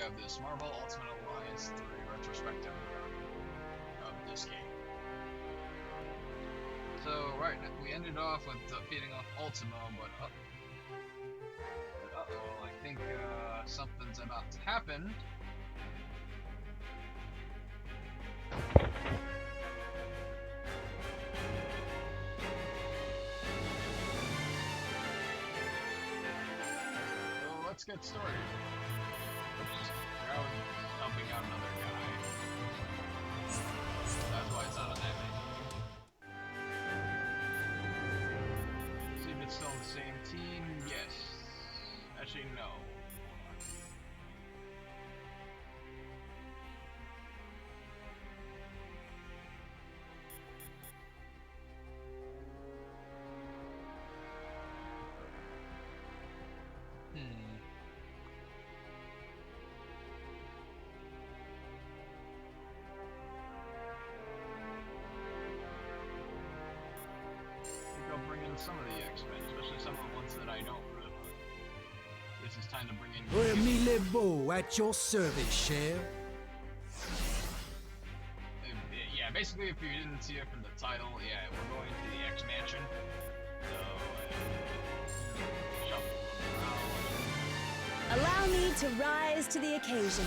have this Marvel Ultimate Alliance 3 retrospective of this game. So, right, we ended off with defeating Ultimo, but uh-oh, I think something's about to happen. So, let's get started. Oops, I was helping out another guy. That's why it's not on that menu. See if it's still the same team. Yes. Actually, no. Bring in some of the X-Men, especially some of the ones that I don't really want. This is time to bring in... Remy LeBeau at your service, Cher. Yeah, basically, if you didn't see it from the title, yeah, we're going to the X-Mansion. So, shuffle around. Allow me to rise to the occasion.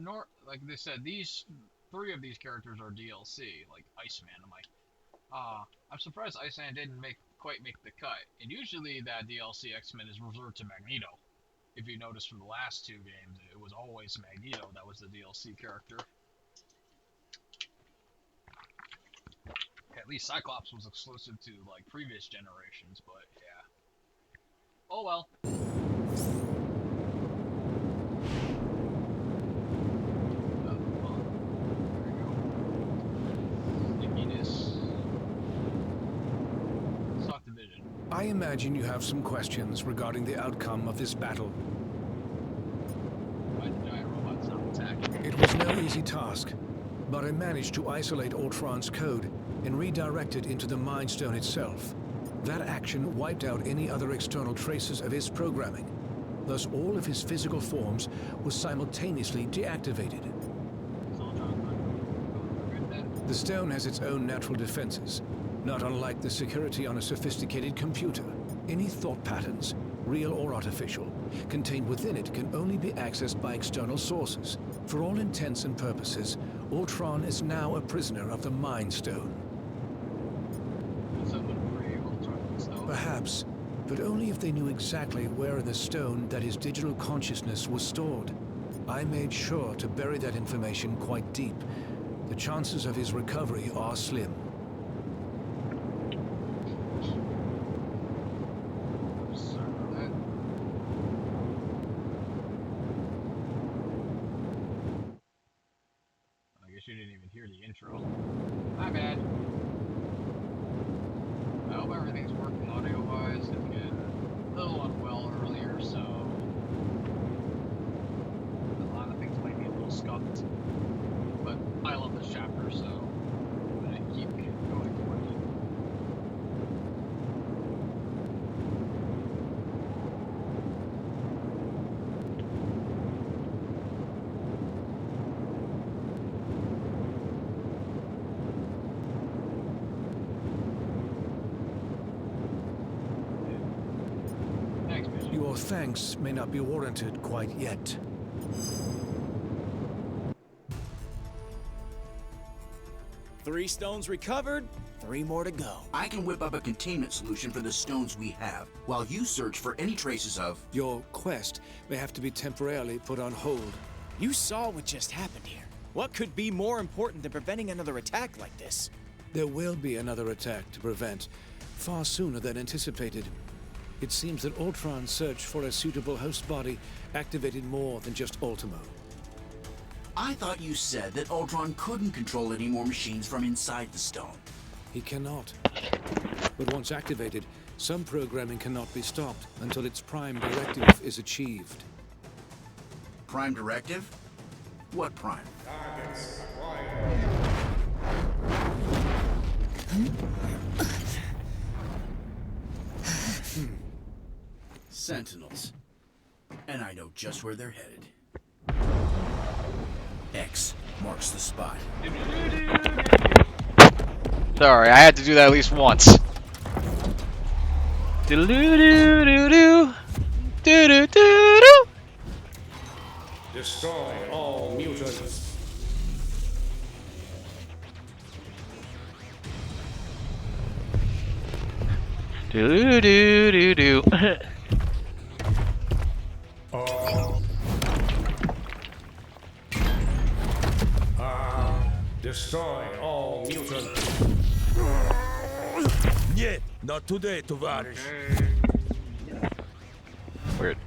Now, like they said, these 3 of these characters are DLC, like Iceman. I'm surprised Iceman didn't quite make the cut. And usually that DLC X-Men is reserved to Magneto. If you notice from the last 2 games, it was always Magneto that was the DLC character. At least Cyclops was exclusive to like previous generations, but yeah. Oh well. I imagine you have some questions regarding the outcome of this battle. Why did giant robots not attack? It was no easy task, but I managed to isolate Ultron's code and redirect it into the Mind Stone itself. That action wiped out any other external traces of his programming. Thus, all of his physical forms were simultaneously deactivated. The stone has its own natural defenses, not unlike the security on a sophisticated computer. Any thought patterns, real or artificial, contained within it can only be accessed by external sources. For all intents and purposes, Ultron is now a prisoner of the Mind Stone. Perhaps, but only if they knew exactly where in the stone that his digital consciousness was stored. I made sure to bury that information quite deep. The chances of his recovery are slim. You didn't even hear the intro. My bad. I hope everything's working audio-wise. I'm getting a little unwell earlier, so a lot of things might be a little scuffed. But I love this chapter, so I'm gonna keep going towards it. Your thanks may not be warranted quite yet. Three stones recovered, 3 more to go. I can whip up a containment solution for the stones we have, while you search for any traces of... Your quest may have to be temporarily put on hold. You saw what just happened here. What could be more important than preventing another attack like this? There will be another attack to prevent, far sooner than anticipated. It seems that Ultron's search for a suitable host body activated more than just Ultimo. I thought you said that Ultron couldn't control any more machines from inside the stone. He cannot. But once activated, some programming cannot be stopped until its prime directive is achieved. Prime directive? What prime? Sentinels. And I know just where they're headed. X marks the spot. Sorry, I had to do that at least once. Do-do-do-do-do. Do-do-do-do. Destroy all mutants. Do-do-do-do-do. Destroy all mutants. Нет, not today, товарищ. Weird.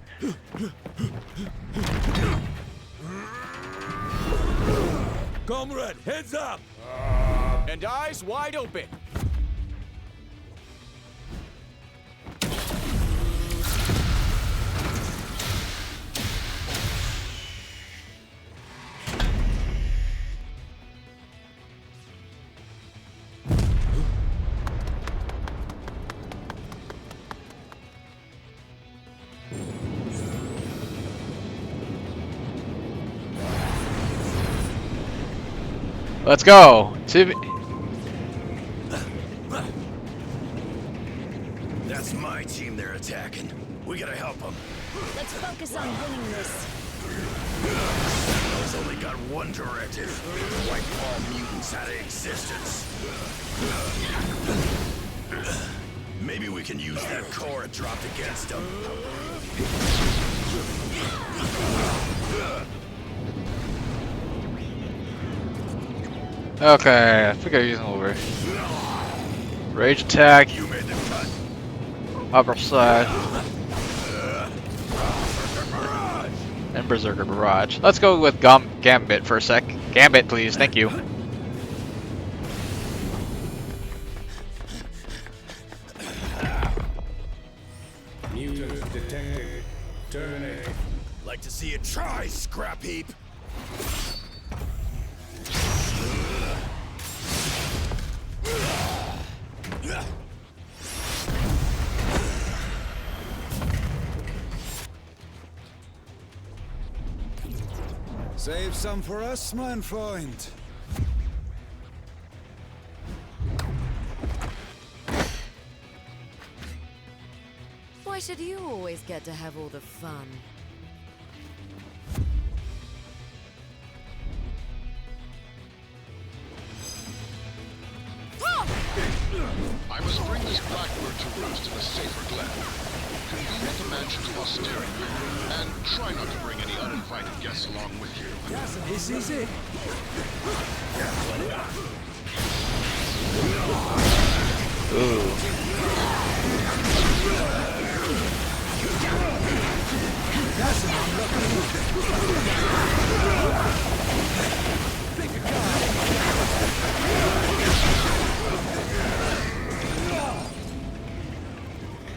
Comrade, heads up! And eyes wide open. Let's go. That's my team they're attacking. We gotta help them. Let's focus on winning this. Sentinels only got one directive. Wipe all mutants out of existence. Maybe we can use that core it dropped against them. Okay, I think I'm using over. Rage attack, You made them cut. upper side, and Berserker Barrage. Let's go with Gambit for a sec. Gambit, please. Thank you. Mutants detected. Terminate. Like to see it try, scrap heap. Save some for us, mein Freund. Why should you always get to have all the fun? I must bring this blackbird to roost in a safer glen. Convene at the mansion's osteria, and try not to bring any uninvited guests along with you. This is it.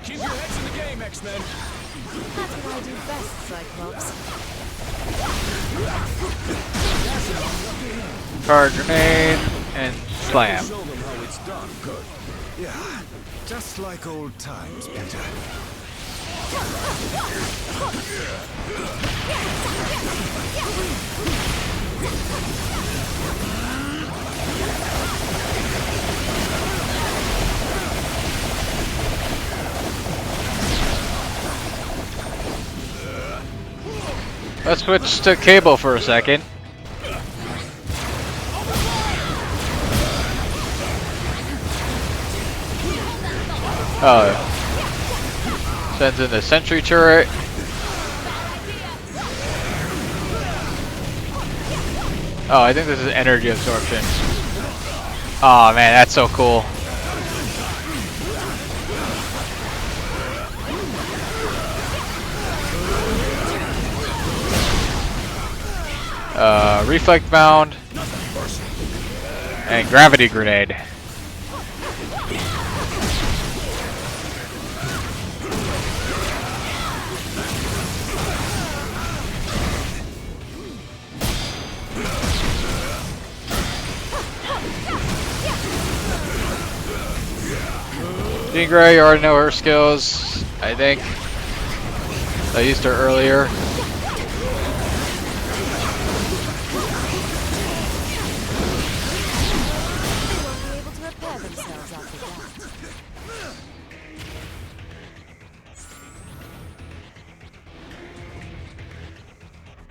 Keep your heads in the game, X-Men. That's what I do best, Cyclops. Card grenade and slam. Show them how it's done. Good. Yeah, just like old times, Peter. Let's switch to Cable for a second. Oh. Sends in the sentry turret. Oh, I think this is energy absorption. Oh man, that's so cool. Reflect bound and gravity grenade. Jean Grey, you already know her skills, I think. I used her earlier.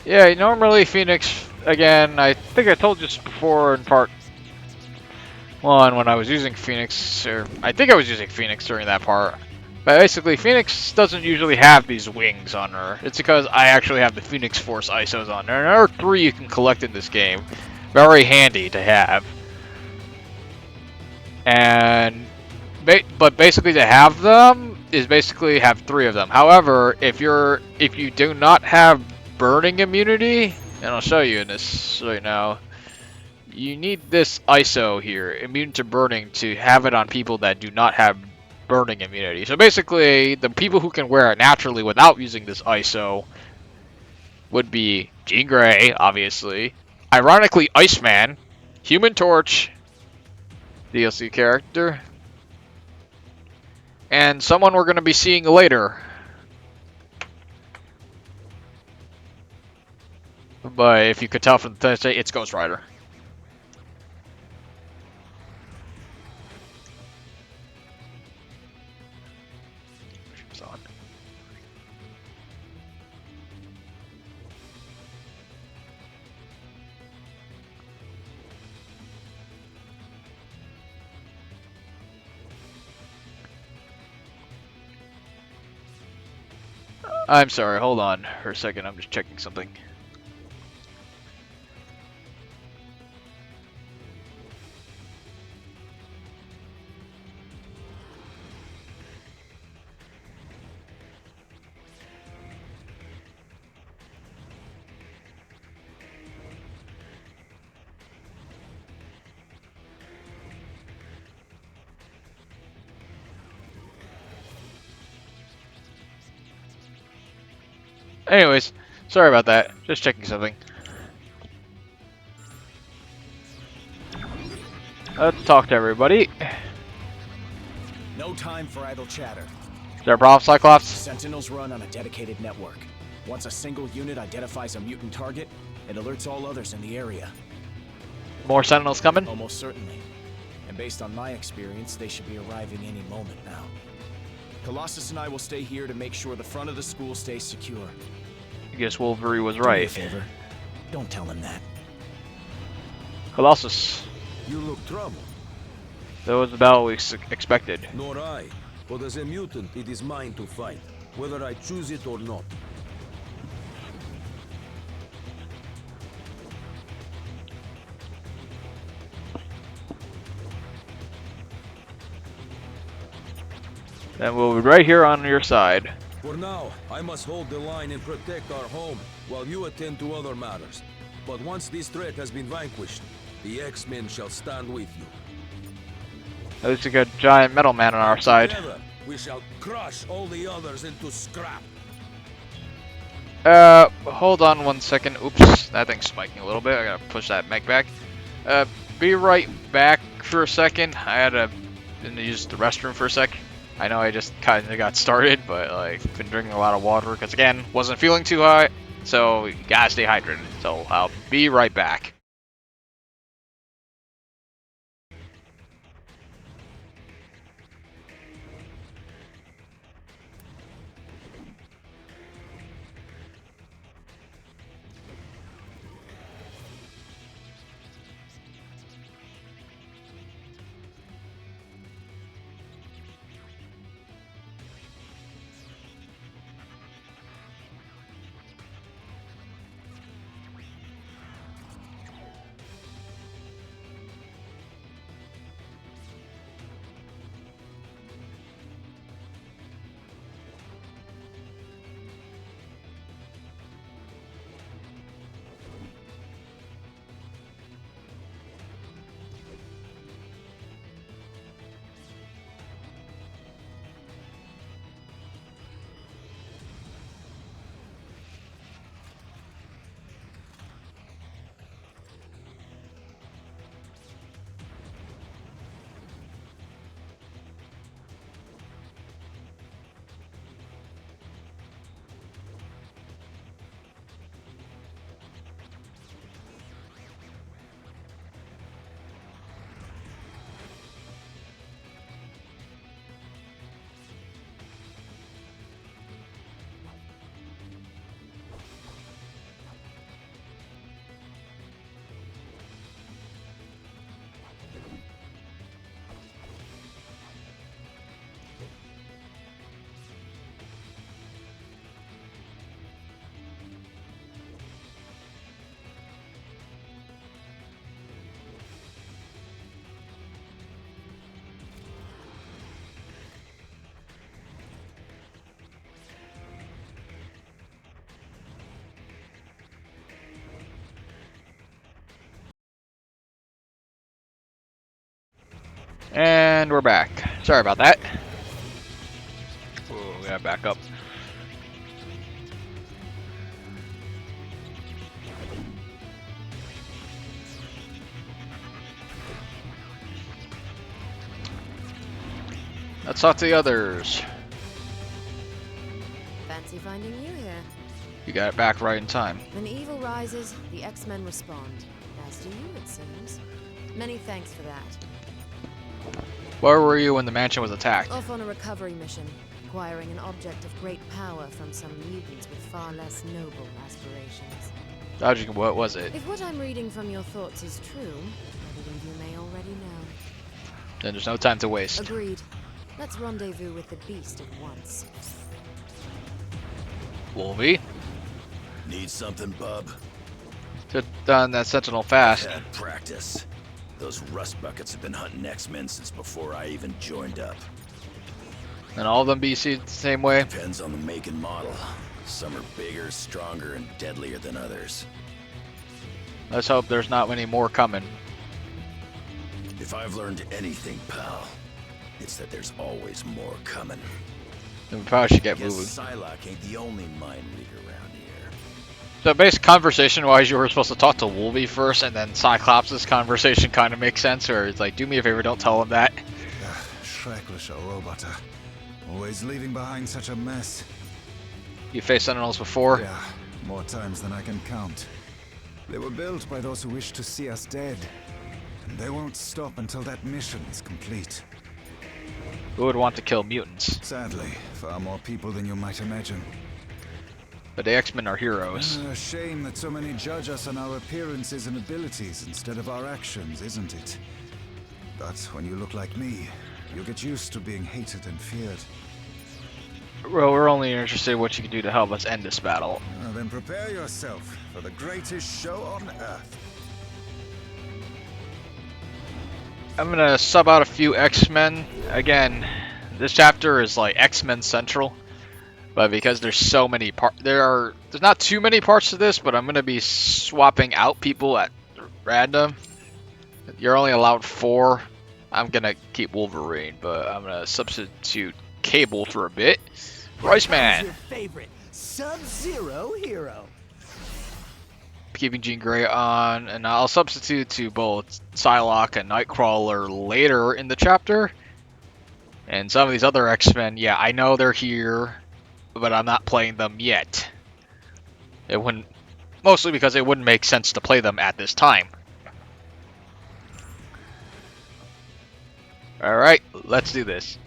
Yeah, normally Phoenix, again, I think I told you this before in part 1 when I was using Phoenix, or I think I was using Phoenix during that part. But basically, Phoenix doesn't usually have these wings on her. It's because I actually have the Phoenix Force ISOs on there. And there are 3 you can collect in this game. Very handy to have. And, but basically to have them is basically have 3 of them. However, if you do not have burning immunity, and I'll show you in this right now, you need this ISO here, immune to burning, to have it on people that do not have burning immunity. So basically, the people who can wear it naturally without using this ISO would be Jean Grey, obviously, ironically Iceman, Human Torch, DLC character, and someone we're going to be seeing later. But if you could tell from the title, it's Ghost Rider. I'm sorry, hold on for a second, I'm just checking something. Anyways, sorry about that. Just checking something. Let's talk to everybody. No time for idle chatter. Is there a problem, Cyclops? Sentinels run on a dedicated network. Once a single unit identifies a mutant target, it alerts all others in the area. More Sentinels coming? Almost certainly. And based on my experience, they should be arriving any moment now. Colossus and I will stay here to make sure the front of the school stays secure. I guess Wolverine was Do me a right. favor. Don't tell him that. Colossus. You look troubled. That was about what we expected. Nor I. But as a mutant, it is mine to fight, whether I choose it or not. And we'll be right here on your side. For now, I must hold the line and protect our home, while you attend to other matters. But once this threat has been vanquished, the X-Men shall stand with you. At least we got a giant metal man on our side. Together, we shall crush all the others into scrap. Hold on 1 second. Oops, that thing's spiking a little bit. I gotta push that mech back. Be right back for a second. I had to use the restroom for a sec. I know I just kind of got started, but like been drinking a lot of water because again wasn't feeling too hot, so you gotta stay hydrated. So I'll be right back. And we're back. Sorry about that. Oh, we gotta back up. Let's talk to the others. Fancy finding you here. You got it back right in time. When evil rises, the X-Men respond. As do you, it seems. Many thanks for that. Where were you when the mansion was attacked? Off on a recovery mission, acquiring an object of great power from some mutants with far less noble aspirations. What was it? If what I'm reading from your thoughts is true, I believe you may already know. Then there's no time to waste. Agreed. Let's rendezvous with the beast at once. Wolvie? Need something, bub? Just done that sentinel fast. Bad practice. Those rust buckets have been hunting X-Men since before I even joined up. And all of them BC the same way? Depends on the make and model. Some are bigger, stronger, and deadlier than others. Let's hope there's not many more coming. If I've learned anything, pal, it's that there's always more coming. Then we probably should get Guess moving. Psylocke ain't the only mind reader around here. So basic conversation-wise, you were supposed to talk to Wolvie first, and then Cyclops' conversation kind of makes sense, where it's like, do me a favor, don't tell him that. Schrecklicher Roboter. Always leaving behind such a mess. You faced Sentinels before? Yeah, more times than I can count. They were built by those who wish to see us dead. And they won't stop until that mission is complete. Who would want to kill mutants? Sadly, far more people than you might imagine. But the X-Men are heroes. A shame that so many judge us on our appearances and abilities instead of our actions, isn't it? But when you look like me, you get used to being hated and feared. Well, we're only interested in what you can do to help us end this battle. Then prepare yourself for the greatest show on Earth. I'm gonna sub out a few X-Men. Again, this chapter is like X-Men Central. But because there's so many there's not too many parts to this, but I'm gonna be swapping out people at random. You're only allowed 4. I'm gonna keep Wolverine, but I'm gonna substitute Cable for a bit. Iceman. Your favorite Sub-Zero hero. Keeping Jean Grey on, and I'll substitute to both Psylocke and Nightcrawler later in the chapter. And some of these other X-Men, yeah, I know they're here, but I'm not playing them yet. It wouldn't, mostly because it wouldn't make sense to play them at this time. Alright, let's do this.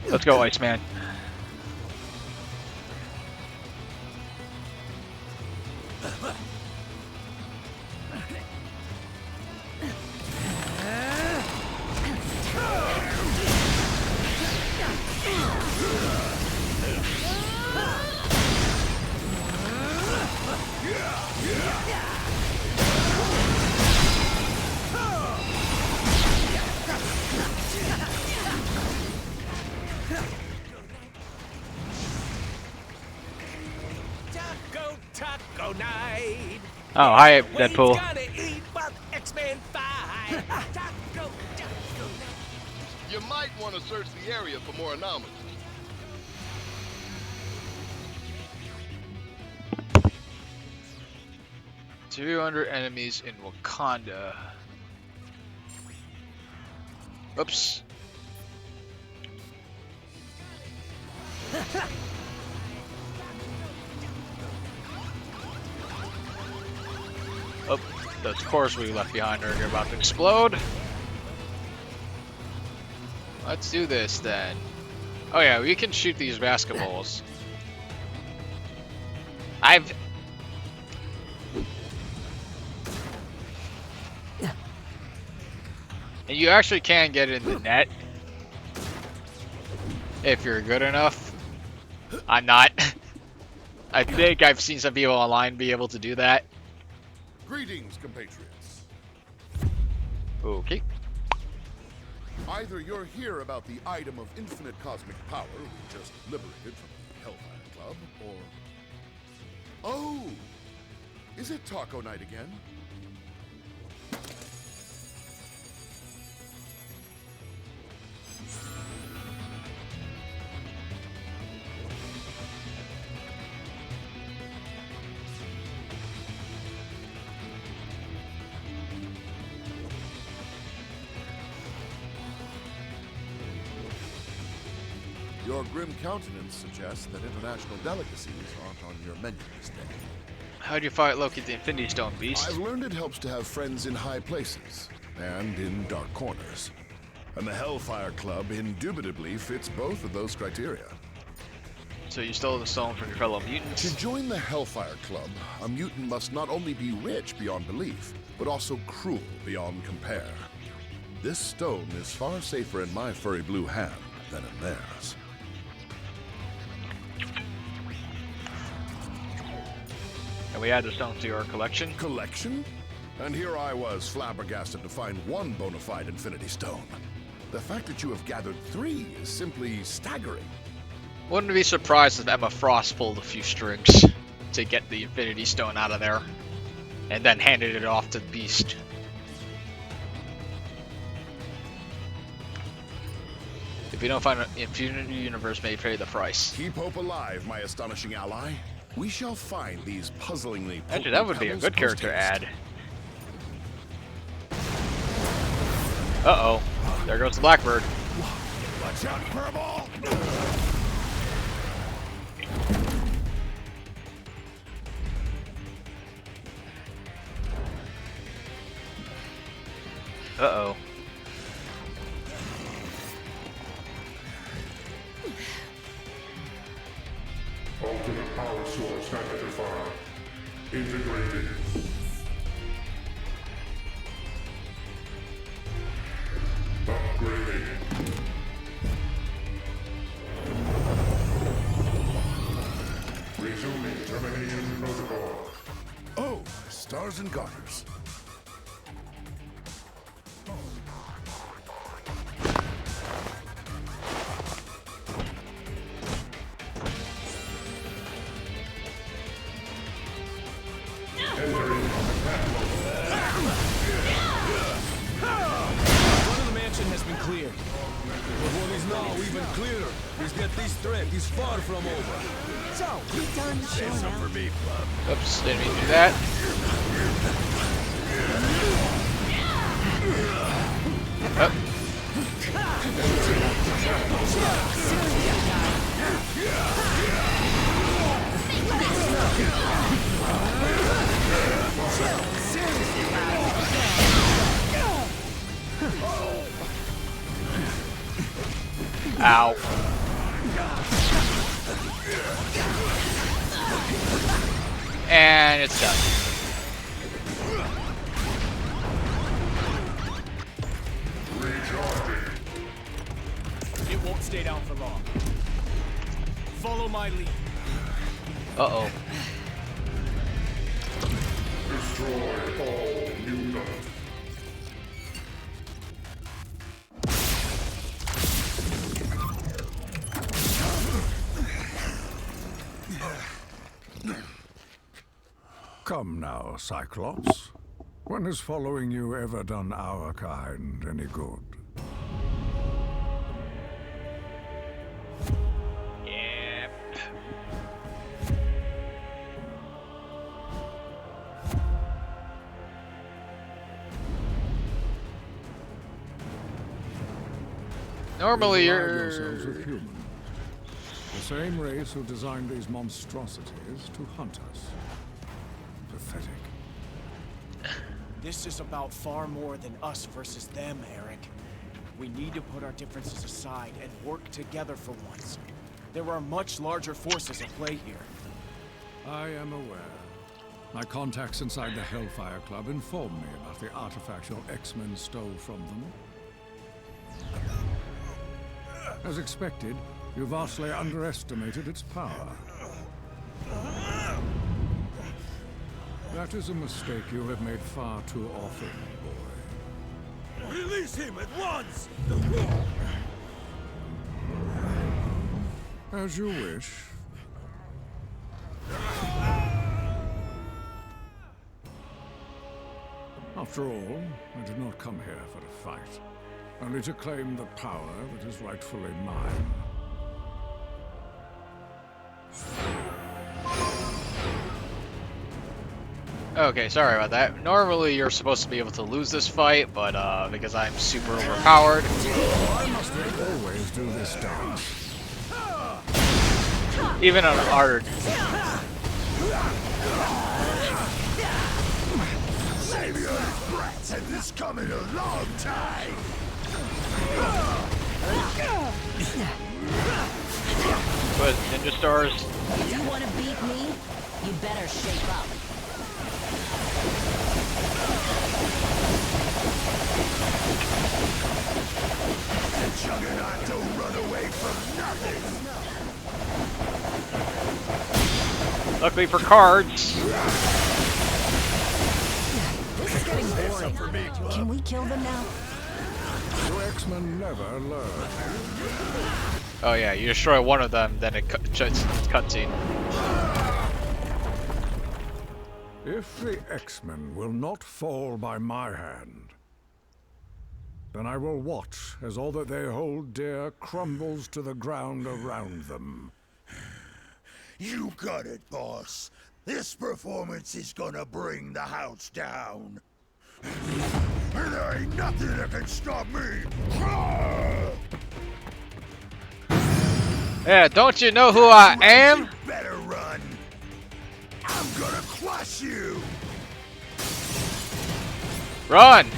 Let's go, Iceman. Taco night. Oh, hi, Deadpool. You might want to search the area for more anomalies. $200 enemies in Wakanda. Oops. Oh, those cores we left behind are about to explode. Let's do this then. Oh yeah, we can shoot these basketballs. And you actually can get it in the net if you're good enough. I'm not. I think I've seen some people online be able to do that. Greetings, compatriots. Okay. Either you're here about the item of infinite cosmic power we just liberated from the Hellfire Club, or... Oh! Is it Taco Night again? Your grim countenance suggests that international delicacies aren't on your menu this day. How'd you fight Loki the Infinity Stone, Beast? I've learned it helps to have friends in high places and in dark corners. And the Hellfire Club indubitably fits both of those criteria. So you stole the stone from your fellow mutants? To join the Hellfire Club, a mutant must not only be rich beyond belief, but also cruel beyond compare. This stone is far safer in my furry blue hand than in theirs. And we add the stones to your collection? Collection? And here I was flabbergasted to find one bona fide Infinity Stone. The fact that you have gathered 3 is simply staggering. Wouldn't be surprised if Emma Frost pulled a few strings to get the Infinity Stone out of there, and then handed it off to the Beast. If you don't find an Infinity Universe, may pay the price. Keep hope alive, my astonishing ally. We shall find these puzzlingly. Actually, that would be a good character ad. Uh-oh. There goes the Blackbird. Watch out, Furball! Uh-oh. Ultimate power source identified. Integrated. Upgrading. Resuming termination protocol. Oh, stars and garters. Cleared. But what is now even clearer is that this threat is far from over. So, we done showing out. For me, Club. Oops, didn't mean to do that. Ow. And it's done. It won't stay down for long. Follow my lead. Uh-oh. Destroy all mutants. Come now, Cyclops. When has following you ever done our kind any good? Yep. Normally You you're... remind yourselves of humans. The same race who designed these monstrosities to hunt us. Pathetic. This is about far more than us versus them, Eric. We need to put our differences aside and work together for once. There are much larger forces at play here. I am aware. My contacts inside the Hellfire Club informed me about the artifact your X-Men stole from them. As expected, you vastly underestimated its power. That is a mistake you have made far too often, boy. Release him at once! As you wish. After all, I did not come here for a fight, only to claim the power that is rightfully mine. Okay, sorry about that. Normally you're supposed to be able to lose this fight, but because I'm super overpowered. I must always do this dance. Even on hard. Savior brats had this coming a long time. But ninja stars. You want to beat me? You better shape up. The Juggernaut don't run away from nothing. Luckily for cards. This is getting boring. Can we kill them now? You X-Men never learn. Oh yeah, you destroy one of them, then it cutscene. If the X-Men will not fall by my hand, then I will watch as all that they hold dear crumbles to the ground around them. You got it, boss. This performance is gonna bring the house down. And there ain't nothing that can stop me. Yeah, don't you know who I am? You better run. I'm gonna crush you. Run!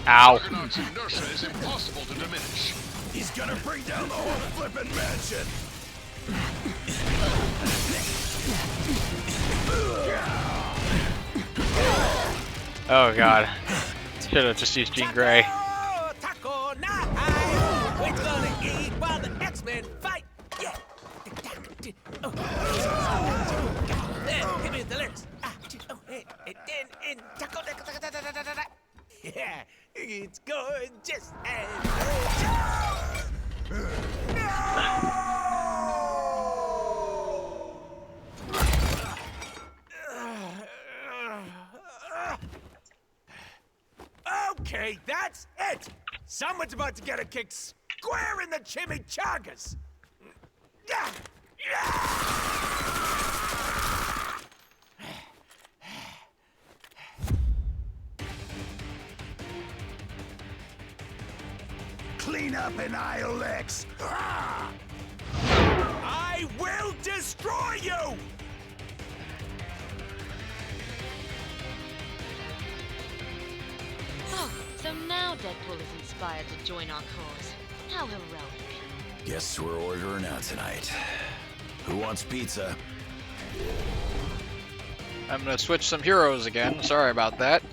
Ow. Juggernaut's inertia is impossible to diminish. He's gonna bring down the whole flippin' mansion. Oh god. Should have just used Jean Grey. Taco night. We're gonna eat while the X-Men fight. Yeah. Oh. Give me the lyrics. Taco. Yeah, it's gorgeous and okay, that's it! Someone's about to get a kick square in the chimichangas! Clean up an Isle X. I will destroy you! Oh, so now Deadpool is inspired to join our cause. How heroic. Guess we're ordering out tonight. Who wants pizza? I'm gonna switch some heroes again. Sorry about that.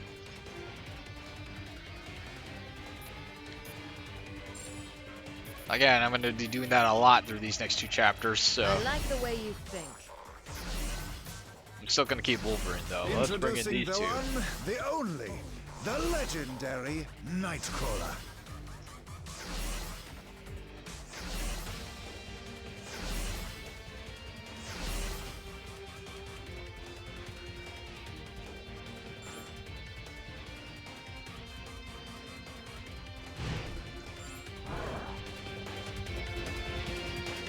Again, I'm gonna be doing that a lot through these next two chapters, so I like the way you think. I'm still gonna keep Wolverine though. Let's bring in Introducing these the two. one, the only, the legendary Nightcrawler.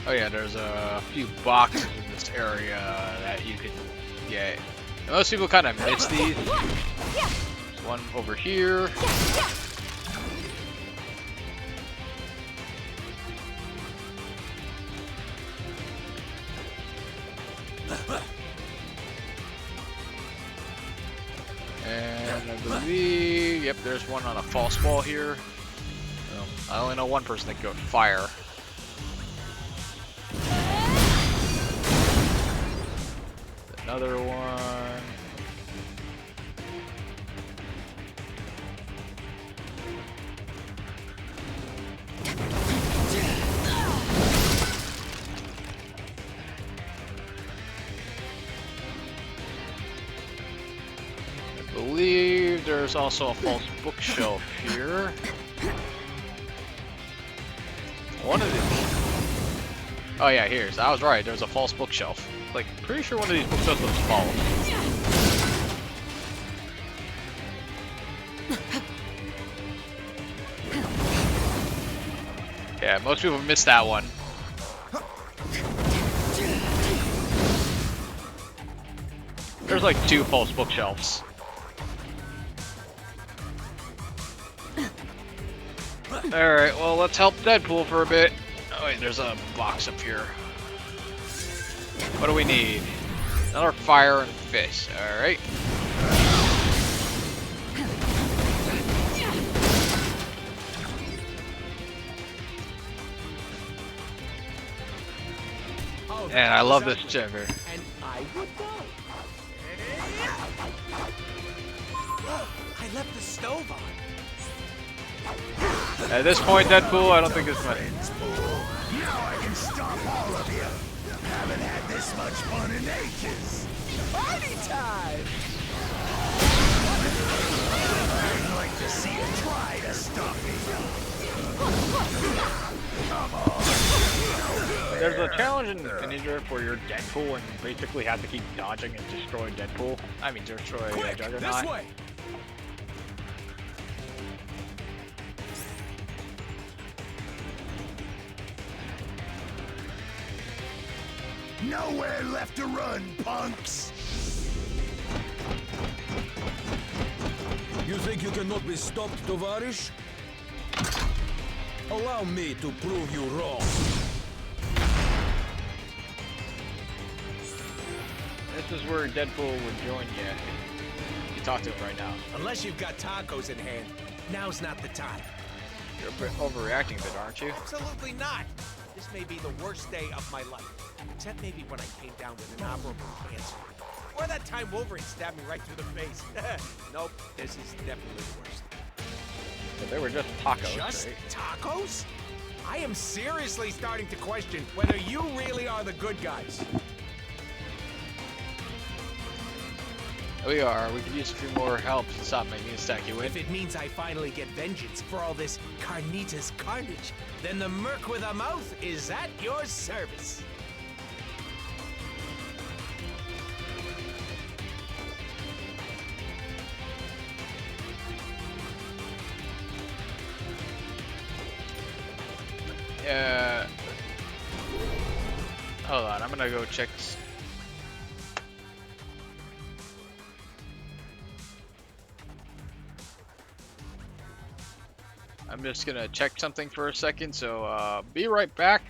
Oh yeah, there's a few boxes in this area that you can get. And most people kind of miss these. There's one over here. And I believe, yep, there's one on a false wall here. I only know one person that can go with fire. Another one. I believe there's also a false bookshelf here. One of these. Oh yeah, here's. I was right. There's a false bookshelf. Like, pretty sure one of these bookshelves was false. Yeah, most people missed that one. There's like 2 false bookshelves. Alright, well, let's help Deadpool for a bit. Oh wait, there's a box up here. What do we need? Another fire and fish. All right. And I love this chamber. And I would go. I left the stove on. At this point, Deadpool, I don't think it's much. Now I can stop all of you. Haven't had this much fun in ages. Party time! I'd like to see you try to stop me. Come on. There's a challenge in Infinity Drift where you're Deadpool and you basically have to keep dodging and destroy Deadpool. I mean, destroy Juggernaut. This way! Nowhere left to run, punks! You think you cannot be stopped, Tovarish? Allow me to prove you wrong. This is where Deadpool would join you. You talk to him right now. Unless you've got tacos in hand, now's not the time. You're a bit overreacting a bit, aren't you? Absolutely not. This may be the worst day of my life. Except maybe when I came down with an operable cancer. Or that time Wolverine stabbed me right through the face. Nope, this is definitely the worst. But they were just tacos, Just right? tacos? I am seriously starting to question whether you really are the good guys. We are. We could use a few more help to stop making us stack you If in. it means I finally get vengeance for all this carnitas carnage, then the Merc with a mouth is at your service. Hold on, I'm gonna go check. I'm just gonna check something for a second, so be right back.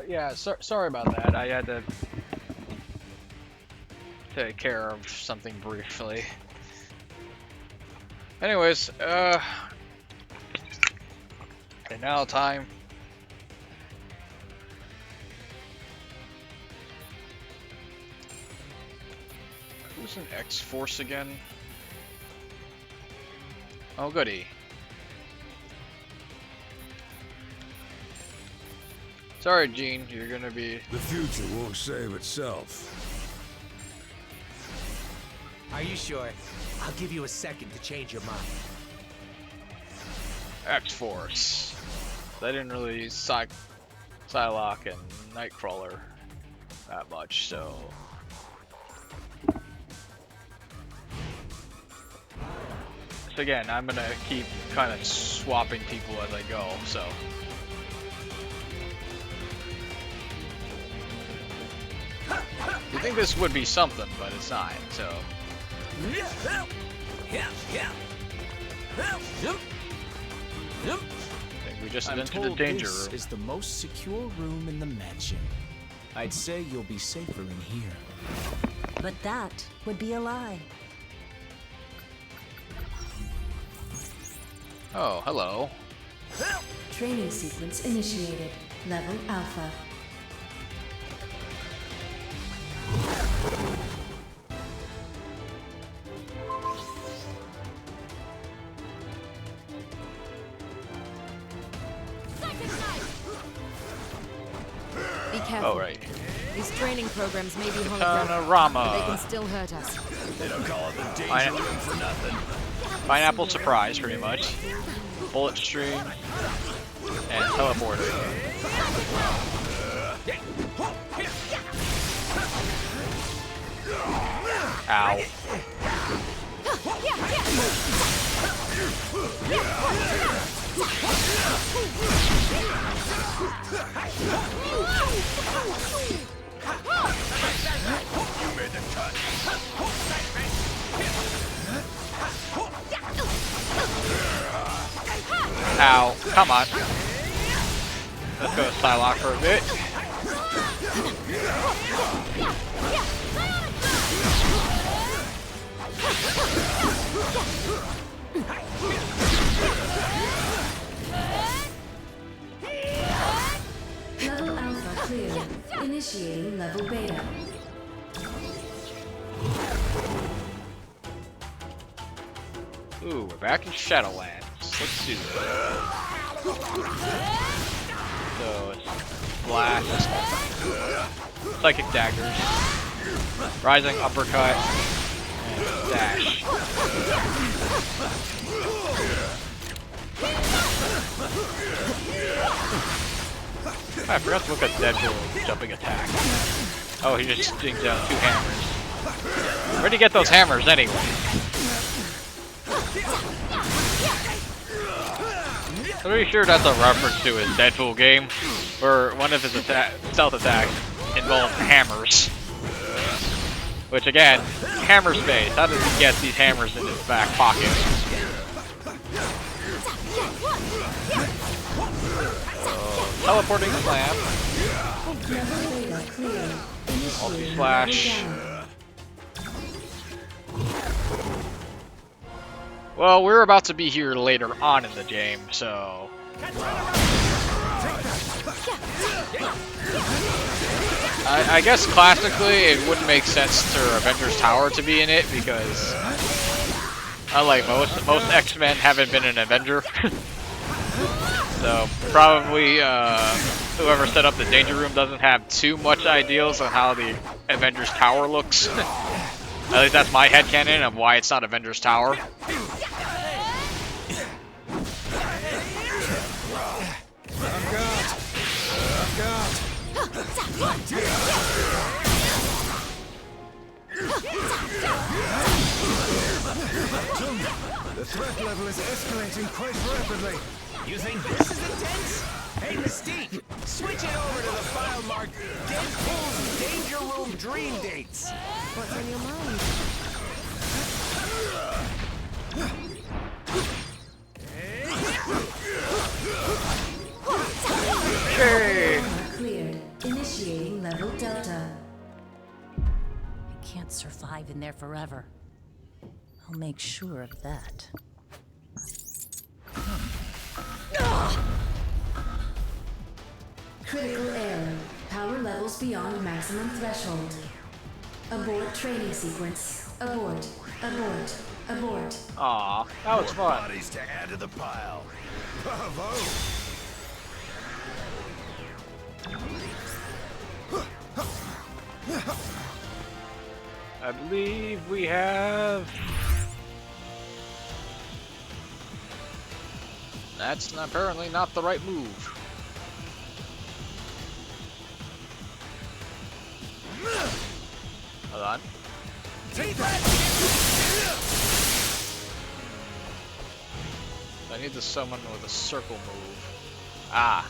Yeah, sorry about that. I had to take care of something briefly. Anyways, okay, now time. Who's an X-Force again? Oh, goody. Sorry, Gene, you're gonna be... The future won't save itself. Are you sure? I'll give you a second to change your mind. X-Force. They didn't really use Psylocke and Nightcrawler that much, so... So again, I'm gonna keep kind of swapping people as I go, so... You think this would be something, but it's not, so... I think we just entered the danger room. This is the most secure room in the mansion. I'd say you'll be safer in here. But that would be a lie. Oh, hello. Training sequence initiated. Level Alpha. Be careful. Oh, right. These training programs may be holographic, Panorama. but they can still hurt us. They don't call it the danger room for nothing. Pineapple surprise, pretty much. Bullet stream. And teleporter. Ow. You made the cut. Ow. Come on. Let's go with Psylocke for a bit. Level Alpha clear. Initiating level Beta. Ooh, we're back in Shadowlands. Let's do this. So, it's Blast, Psychic Daggers, Rising Uppercut, and Dash. I forgot to look at Deadpool's jumping attack. Oh, he just stings out 2 hammers. Where'd he get those hammers anyway? I'm pretty sure that's a reference to his Deadpool game, where one of his stealth attacks involved hammers. Which again, hammer space. How does he get these hammers in his back pocket? Teleporting slam. Multi-slash. Well, we're about to be here later on in the game, so... I guess classically it wouldn't make sense for Avengers Tower to be in it, because... unlike most X-Men haven't been an Avenger. So, probably whoever set up the Danger Room doesn't have too much ideas on how the Avengers Tower looks. At least that's my headcanon of why it's not Avengers Tower. The threat level is escalating quite rapidly. You think this is intense? Hey, Mystique, switch it over to the file marked Deadpool's Danger Room Dream Dates. What's on your mind? Hey! Cleared. can't survive in there forever. I'll make sure of that. Critical error. Power levels beyond maximum threshold. Abort training sequence. Abort. Abort. Abort. Aw, that was fun. Bodies to add to the pile. Bravo! I believe we have... That's apparently not the right move. Hold on. I need to summon with a circle move. Ah.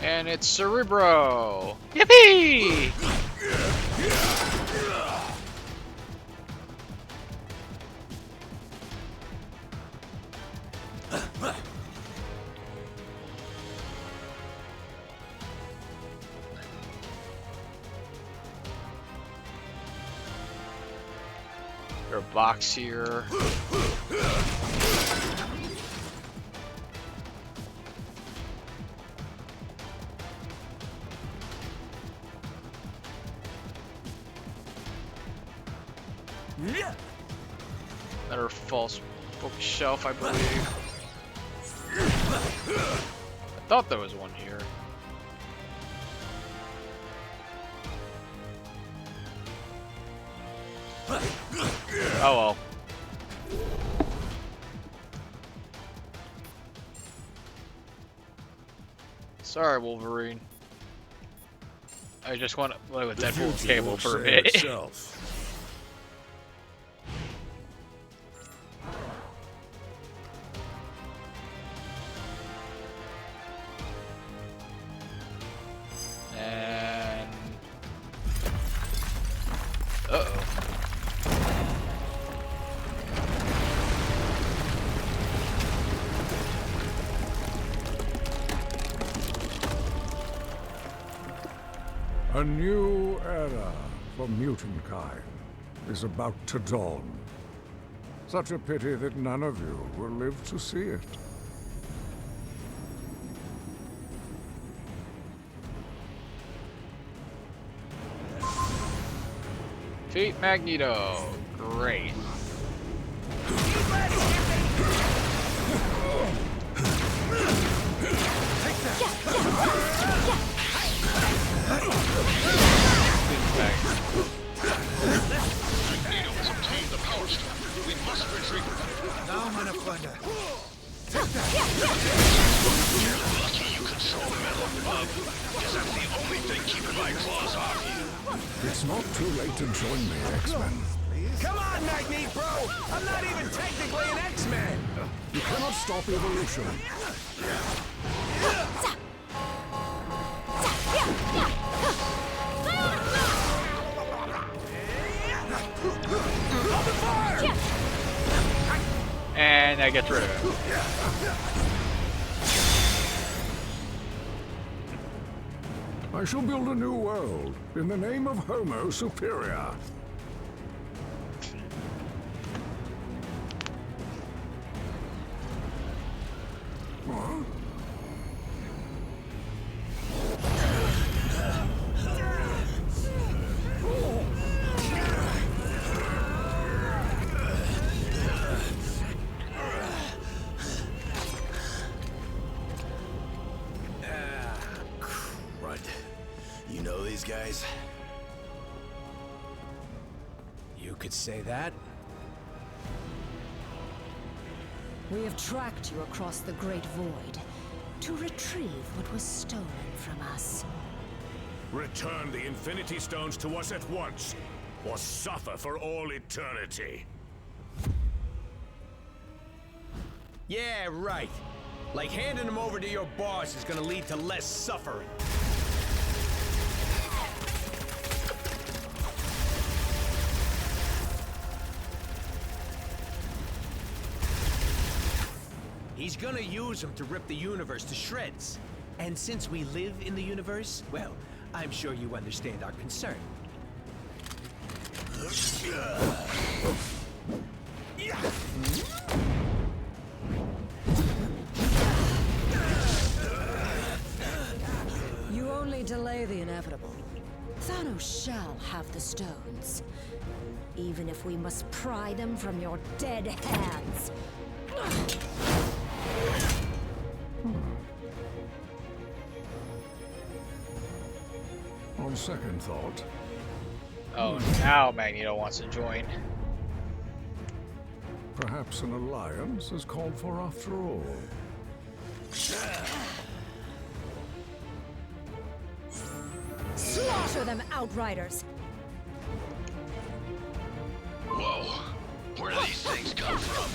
And it's Cerebro! Yippee! There's a box here. Another false bookshelf, I believe. I thought there was one here. Oh well. Sorry, Wolverine. I just want to play with Deadpool's cable for a bit. And uh-oh. A new era for mutant kind is about to dawn. Such a pity that none of you will live to see it. Defeat Magneto. Great. Magneto has obtained the Power Stone. We must retrieve it. Now I'm gonna find her. You're lucky you control Metal Bug, because that's the only thing keeping my claws off you. It's not too late to join me, X-Men. Come on, Magneto, bro! I'm not even technically an X-Man! You cannot stop evolution. And that gets rid of it. I shall build a new world in the name of Homo Superior. Huh? You know these guys? You could say that. We have tracked you across the Great Void to retrieve what was stolen from us. Return the Infinity Stones to us at once, or suffer for all eternity. Yeah, right. Like handing them over to your boss is gonna lead to less suffering. He's gonna use them to rip the universe to shreds. And since we live in the universe, well, I'm sure you understand our concern. You only delay the inevitable. Thanos shall have the stones, even if we must pry them from your dead hands. On second thought, Oh, now Magneto wants to join. perhaps an alliance is called for after all. Slaughter them, Outriders! Whoa. Where do these things come from?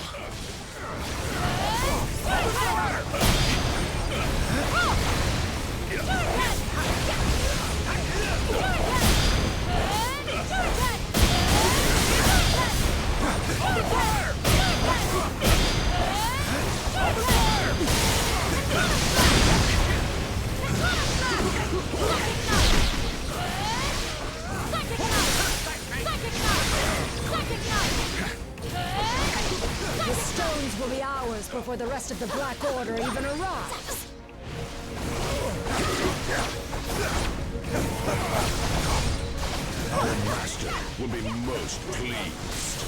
The stones will be ours before the rest of the Black Order even arrives. Our master will be most pleased.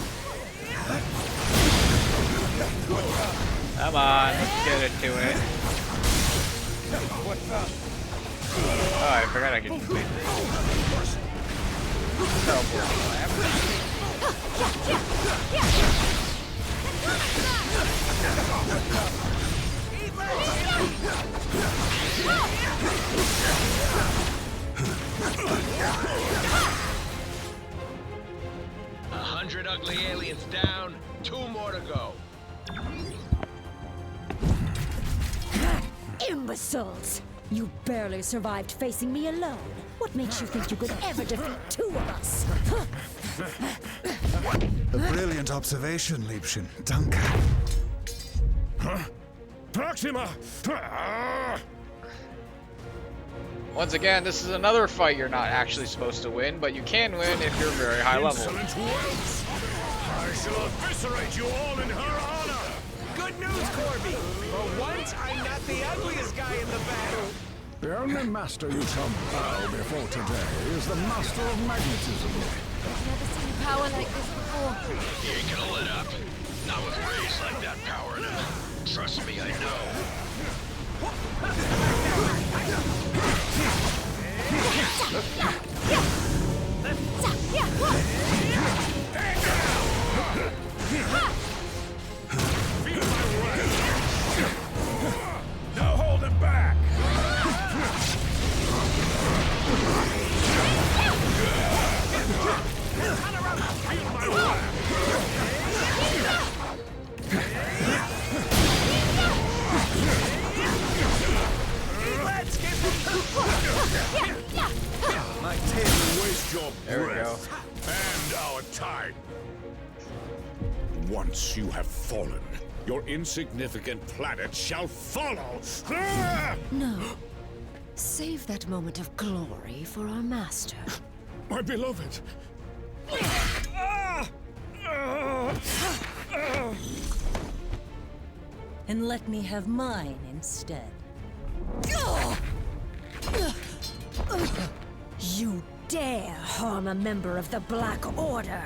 Come on, let's get it to it. Oh, I forgot I could make this. A 100 ugly aliens down, 2 more to go. Imbeciles! You barely survived facing me alone. What makes you think you could ever defeat 2 of us? A brilliant observation, Liebchen. Danke. Huh? Proxima! Once again, this is another fight you're not actually supposed to win, but you can win if you're very high level. Insolent whelps! I shall eviscerate you all in her honor! Good news, Corby! For once, I'm not the ugliest guy in the battle. The only master you shall bow before today is the master of magnetism. I've never seen power like this before. You ain't gonna let up. Not with rays like that powering him. Trust me, I know. Now hold him back! Feel my wrath! My tail will waste your There we breath and our time. Once you have fallen, your insignificant planet shall follow. No. Save that moment of glory for our master. My beloved. And let me have mine instead. You dare harm a member of the Black Order!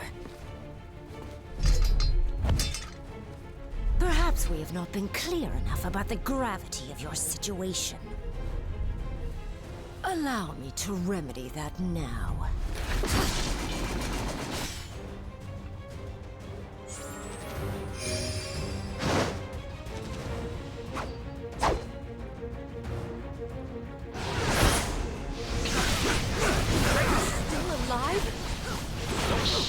Perhaps we have not been clear enough about the gravity of your situation. Allow me to remedy that now.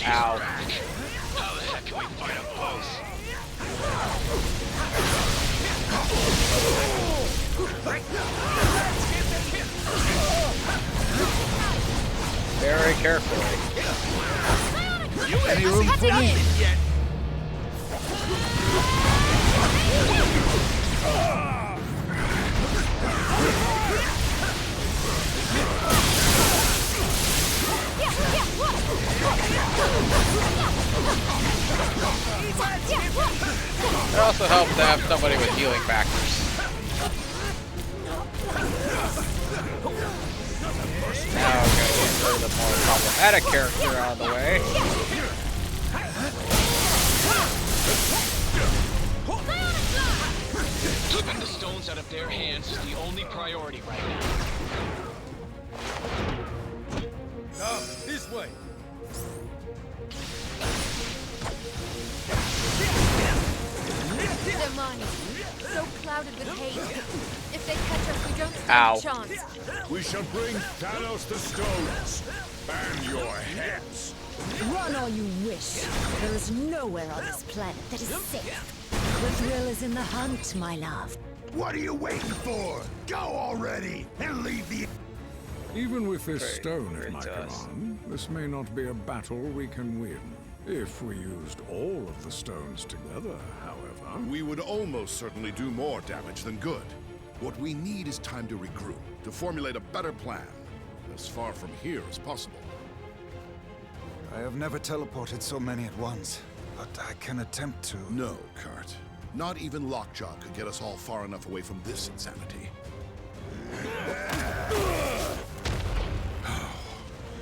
Ow. How the heck can we fight them both? Very carefully. Any room for me? also helps to have somebody with healing factors. Now we're gonna get rid of the more problematic character out of the way. Keeping the stones out of their hands is the only priority right now. Now, this way. Their minds, so clouded with hate. If they catch us, we don't Ow. stand a chance. We shall bring Thanos the stones. And your heads. Run all you wish. There is nowhere on this planet that is safe. The thrill is in the hunt, my love. What are you waiting for? Go already and leave the... Even with this stone at my command, this may not be a battle we can win. If we used all of the stones together, however... We would almost certainly do more damage than good. What we need is time to regroup, to formulate a better plan, as far from here as possible. I have never teleported so many at once, but I can attempt to... No, Kurt. Not even Lockjaw could get us all far enough away from this insanity.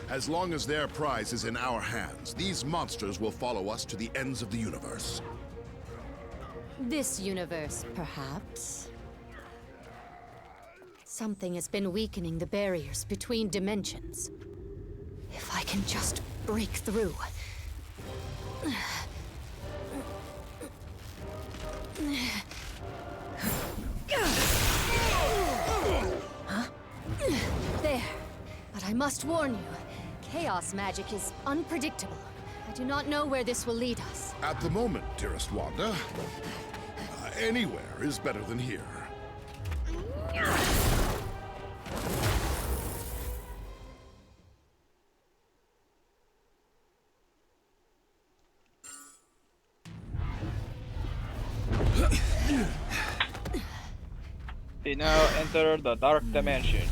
As long as their prize is in our hands, these monsters will follow us to the ends of the universe. This universe, perhaps. Something has been weakening the barriers between dimensions. If I can just break through. Huh? There. But I must warn you, chaos magic is unpredictable. I do not know where this will lead us. At the moment, dearest Wanda, anywhere is better than here. We now enter the dark dimension.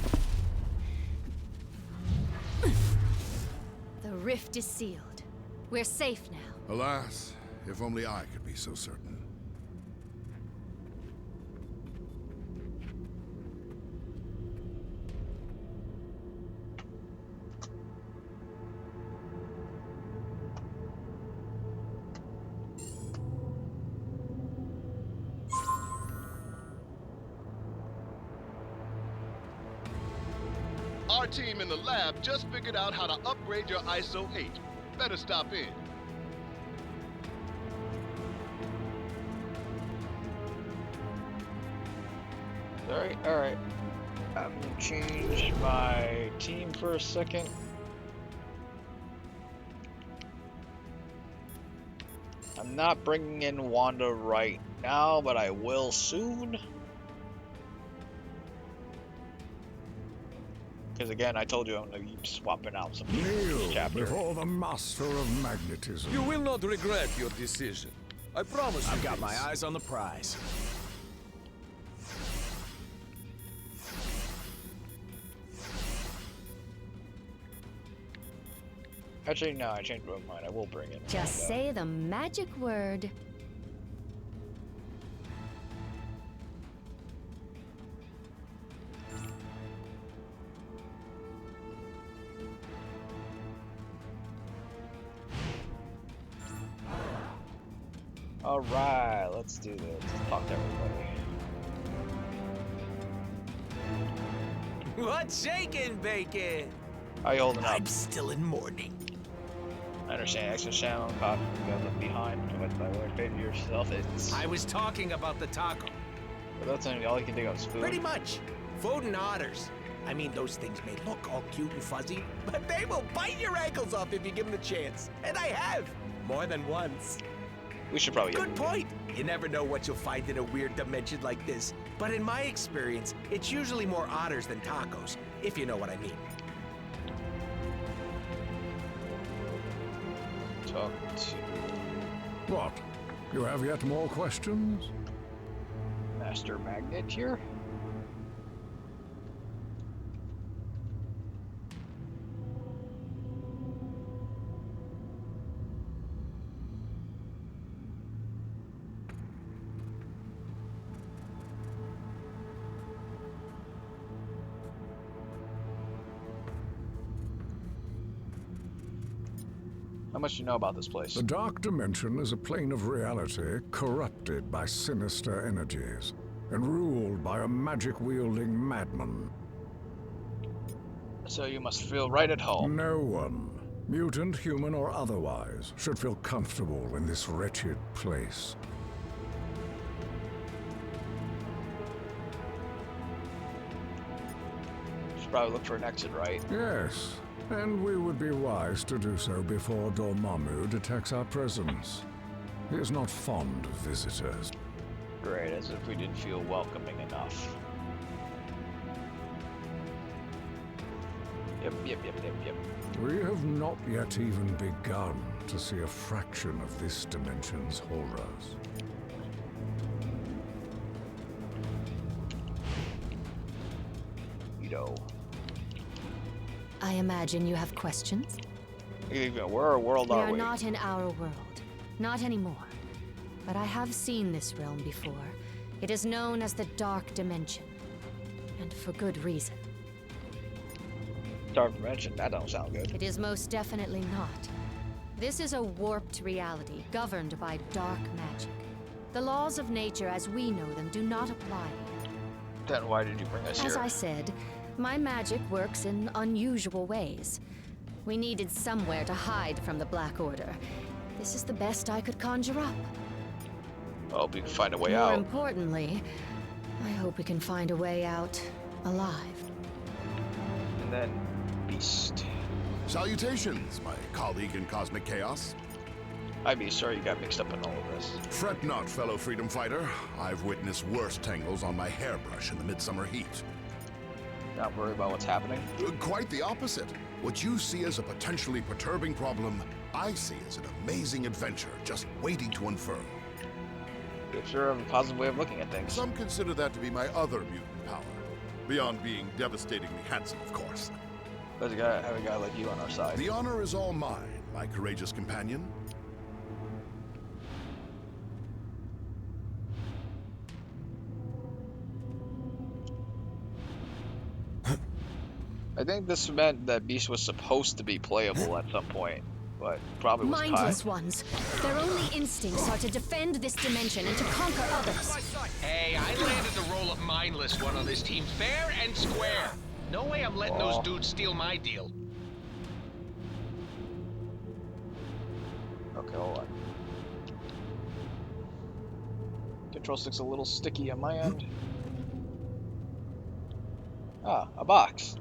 The rift is sealed. We're safe now. Alas, if only I could be so certain. Our team in the lab just figured out how to upgrade your ISO 8. Better stop in. Sorry, alright. I'm gonna change my team for a second. I'm not bringing in Wanda right now, but I will soon. Because again, I told you I'm going to be swapping out some people in this Kneel chapter. before the master of magnetism. You will not regret your decision. I promise you. I've got my this. eyes on the prize. Actually, no, I changed my mind. I will bring it. Just say the magic word. Alright, let's do this. Let's talk to everybody. What's shaking, Bacon? How you holding up? I'm still in mourning. I understand. Extra channel, caught left behind. But I would favor yourself. It's. I was talking about the taco. But that's only all you can think of is food. Pretty much. Food and otters. I mean, those things may look all cute and fuzzy, but they will bite your ankles off if you give them the chance. And I have. More than once. We should probably. Good point. You never know what you'll find in a weird dimension like this. But in my experience, it's usually more otters than tacos, if you know what I mean. Talk to What? You have yet more questions? Master Magnet here. How much do you know about this place? The Dark Dimension is a plane of reality corrupted by sinister energies and ruled by a magic-wielding madman. So you must feel right at home. No one, mutant, human, or otherwise, should feel comfortable in this wretched place. Should probably look for an exit, right? Yes, and we would be wise to do so before Dormammu detects our presence. He is not fond of visitors. Great, as if we didn't feel welcoming enough. Yep. We have not yet even begun to see a fraction of this dimension's horrors. I imagine you have questions? Where world We are are we? not in our world. Not anymore. But I have seen this realm before. It is known as the Dark Dimension. And for good reason. Dark Dimension? That don't sound good. It is most definitely not. This is a warped reality governed by dark magic. The laws of nature as we know them do not apply here. Then why did you bring us As here? I said, my magic works in unusual ways. We needed somewhere to hide from the Black Order. This is the best I could conjure up. I hope you can find a way More out. importantly, I hope we can find a way out alive. And then Beast. Salutations, my colleague in Cosmic Chaos. I'd be sorry you got mixed up in all of this. Fret not, fellow freedom fighter. I've witnessed worse tangles on my hairbrush in the midsummer heat. Not worried about what's happening? Quite the opposite. What you see as a potentially perturbing problem, I see as an amazing adventure just waiting to unfurl. You sure have a positive way of looking at things. Some consider that to be my other mutant power. Beyond being devastatingly handsome, of course. There's have a guy like you on our side. The honor is all mine, my courageous companion. I think this meant that Beast was supposed to be playable at some point, but probably was Mindless cut. ones. Their only instincts are to defend this dimension and to conquer others. Hey, I landed the role of mindless one on this team fair and square. No way I'm letting those dudes steal my deal. Okay, hold on. Control stick's a little sticky on my end. Ah, a box.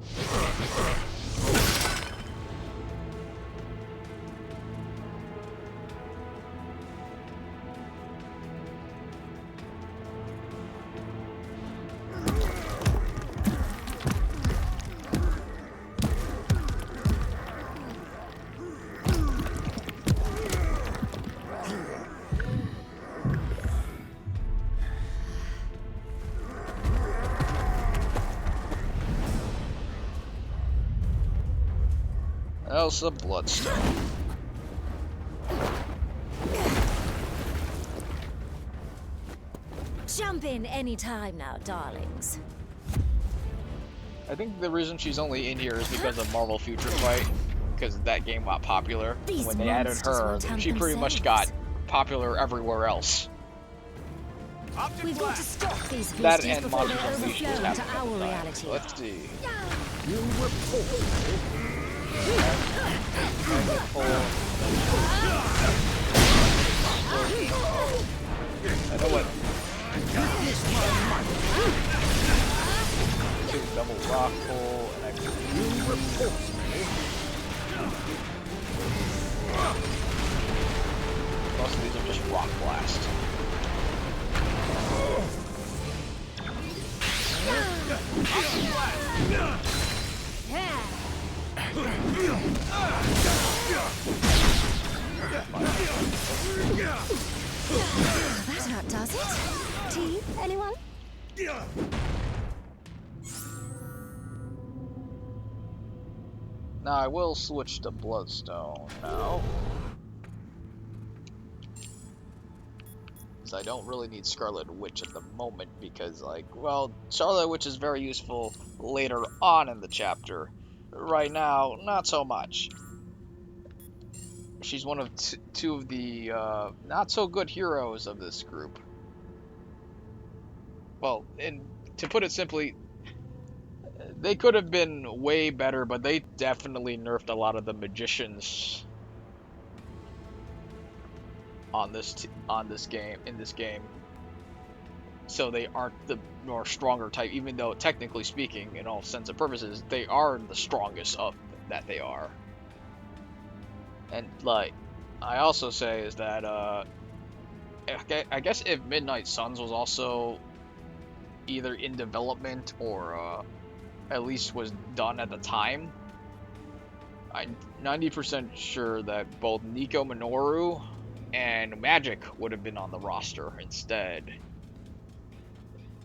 Elsa Bloodstone. Jump in any time now, darlings. I think the reason she's only in here is because of Marvel Future Fight, because that game got popular. These When they added monsters her, won't hunt she pretty much got popular everywhere else. We've got to stop these That beasties and before Monsters they're Unleashed was overflown to happening at our the time. reality. So let's see. You report. I know what. Two double rock pull and I most of these are just rock blast. That not does it. Tea, anyone? Now I will switch to Bloodstone now. I don't really need Scarlet Witch at the moment because, like, well, Scarlet Witch is very useful later on in the chapter. Right now, not so much. she's one of two of the not so good heroes of this group. Well, and to put it simply, they could have been way better, but they definitely nerfed a lot of the magicians on this game. So they aren't the more stronger type, even though technically speaking, in all sense and purposes, they are the strongest of that they are. And like I also say is that I guess if Midnight Suns was also either in development or at least was done at the time, I'm 90% sure that both Nico Minoru and Magic would have been on the roster instead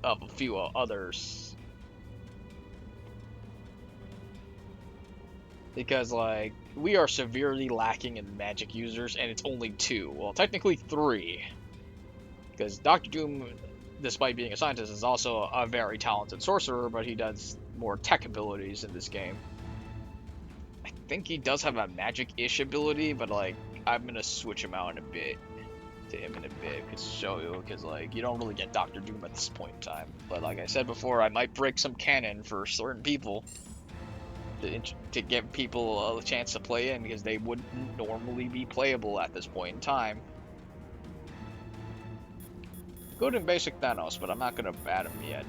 of a few others. Because, like, we are severely lacking in Magic users, and it's only 2. Well, technically 3. Because Dr. Doom, despite being a scientist, is also a very talented sorcerer, but he does more tech abilities in this game. I think he does have a magic-ish ability, but, like, I'm gonna switch him out in a bit. To him in a bit, to show you, because, like, you don't really get Dr. Doom at this point in time. But like I said before, I might break some canon for certain people to give people a chance to play in, because they wouldn't normally be playable at this point in time. Good in basic Thanos, but I'm not gonna add him yet.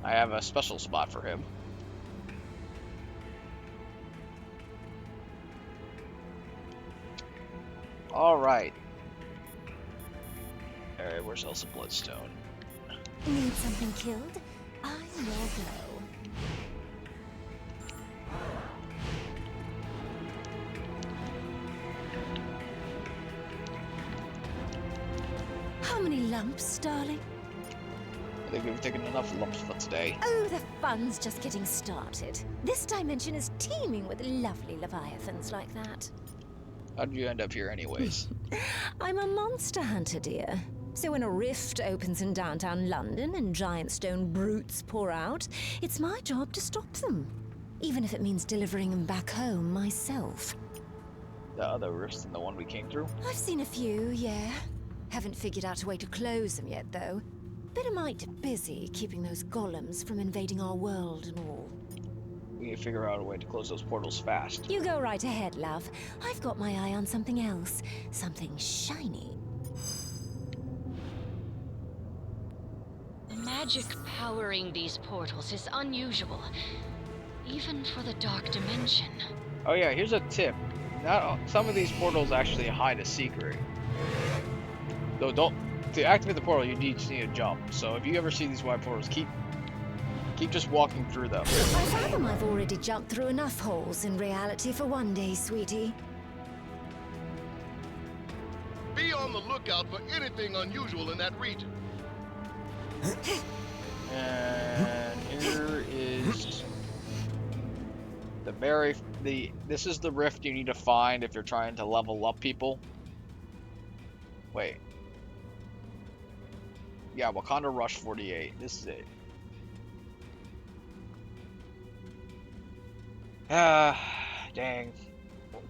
I have a special spot for him. Alright. Alright, where's Elsa Bloodstone? Need something killed? I will go. How many lumps, darling? I think we've taken enough lumps for today. Oh, the fun's just getting started. This dimension is teeming with lovely leviathans like that. How'd you end up here anyways? I'm a monster hunter, dear. So when a rift opens in downtown London and giant stone brutes pour out, it's my job to stop them. Even if it means delivering them back home myself. The other rifts than the one we came through? I've seen a few, yeah. Haven't figured out a way to close them yet, though. Bit a mite busy keeping those golems from invading our world and all. We need to figure out a way to close those portals fast. You go right ahead, love. I've got my eye on something else. Something shiny. The magic powering these portals is unusual, even for the Dark Dimension. Oh yeah, here's a tip. Some of these portals actually hide a secret. Though to activate the portal, you need to jump. So if you ever see these white portals, keep just walking through them. I fathom I've already jumped through enough holes in reality for one day, sweetie. Be on the lookout for anything unusual in that region. And here is this is the rift you need to find if you're trying to level up people. Wait. Yeah, Wakanda Rush 48. This is it. Dang.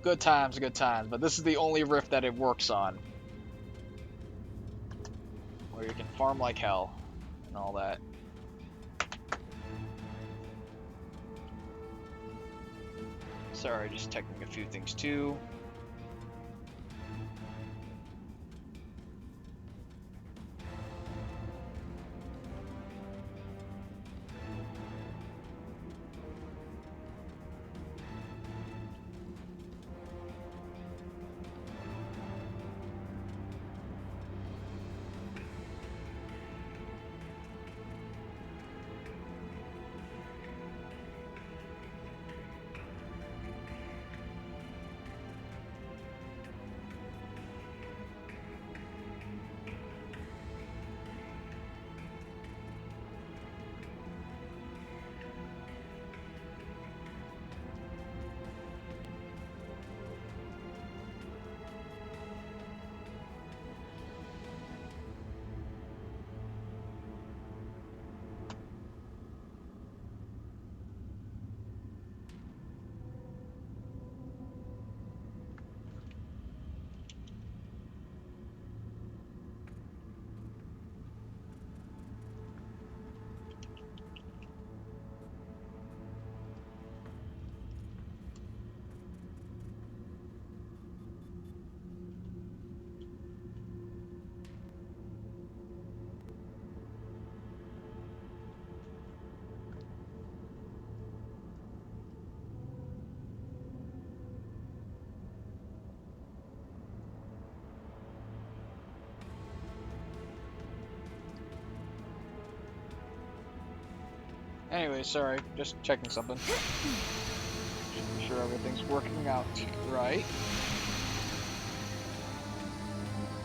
Good times, but this is the only rift that it works on. Where you can farm like hell and all that. Sorry, just checking a few things too. Anyway, sorry, just checking something. Just make sure everything's working out right.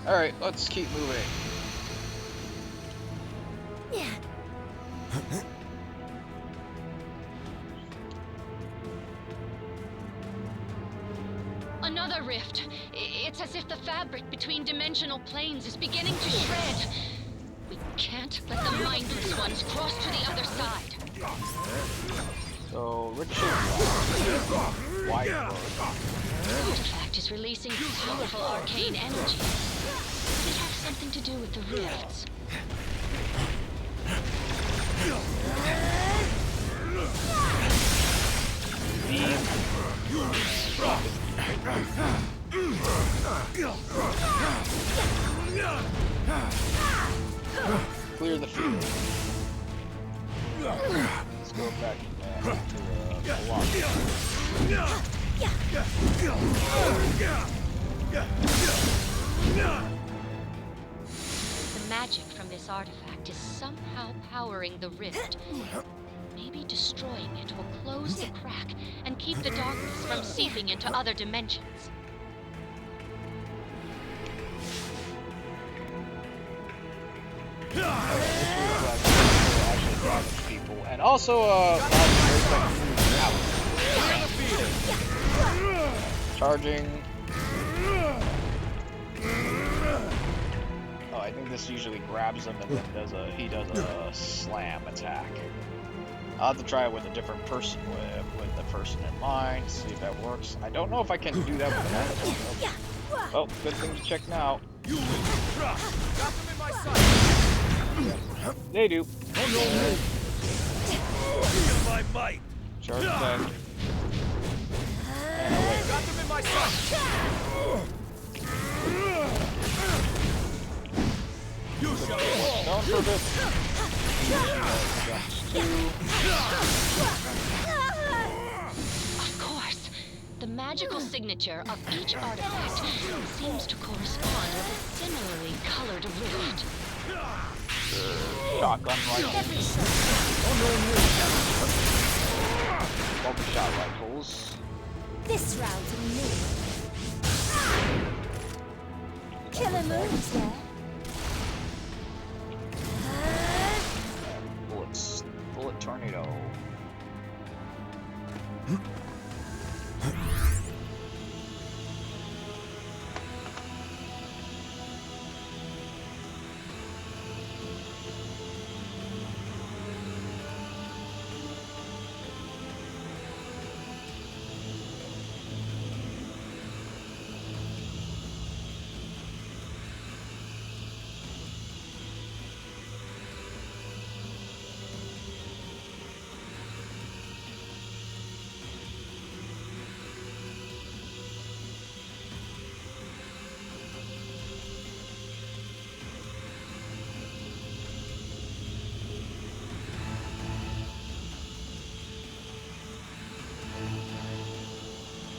Alright, let's keep moving. Another rift. It's as if the fabric between dimensional planes is beginning to shred. We can't let the mindless ones cross to the other side. So, Richard, wide The artifact is releasing powerful arcane energy. Could it have something to do with the rifts? Clear the field. Let's go back to The magic from this artifact is somehow powering the rift. Maybe destroying it will close the crack and keep the darkness from seeping into other dimensions. people, and also charging. Oh, I think this usually grabs him and then he does a slam attack. I'll have to try it with a different person, with the person in mind, see if that works. I don't know if I can do that with another. Well, good thing to check now. They do. My might. Charge attack. Got them in my sight. You shall fall. Down for a bit. Of course, the magical signature of each artifact seems to correspond with a similarly colored rift. Shotgun rifles. Multi-shot rifles. This round's on me. Killer moves there. Bullet tornado.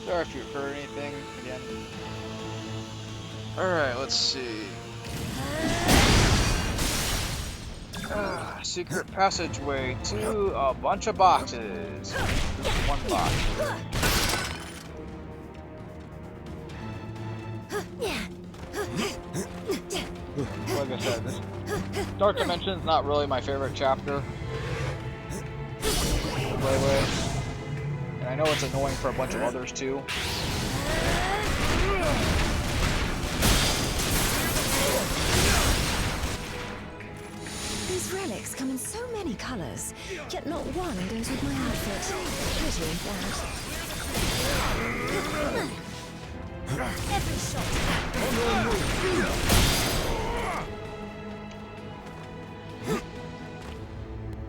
Sorry if you heard anything again. Alright, let's see. Secret passageway to a bunch of boxes. This is one box. Like I said, this Dark Dimension's not really my favorite chapter to play with. And I know it's annoying for a bunch of others too. These relics come in so many colors, yet not one goes with my outfit. Pretty bad. Every shot.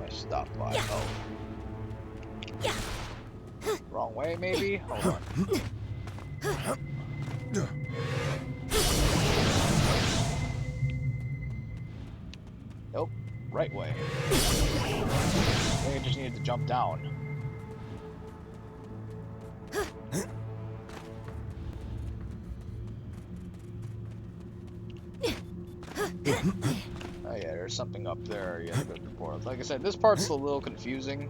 I stop by. Oh. Wrong way, maybe? Hold on. Nope. Right way. I think I just needed to jump down. Oh yeah, there's something up there you have to go forth. Like I said, this part's a little confusing.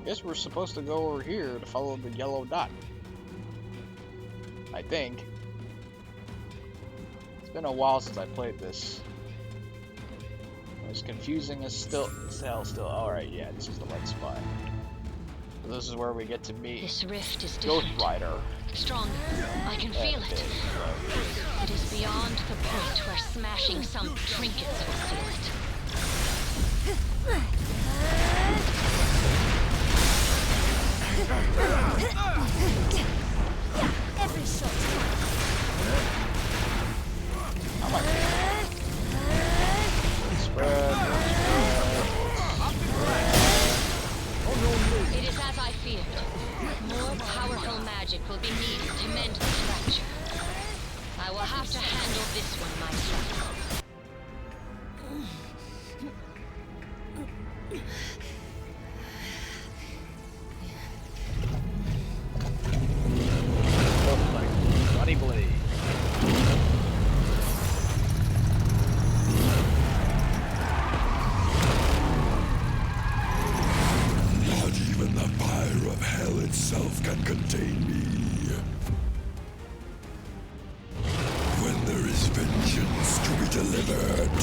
guess we're supposed to go over here to follow the yellow dot. I think. It's been a while since I played this. As confusing as hell still. Alright, yeah, this is the right spot. So this is where we get to meet This rift is Ghost different. Rider. Stronger. I can feel it. It is beyond the point where smashing some trinkets will seal it. Every shot. It is as I feared. More powerful magic will be needed to mend this fracture. I will have to handle this one myself. Bloody blade. Not even the fire of hell itself can contain me. When there is vengeance to be delivered.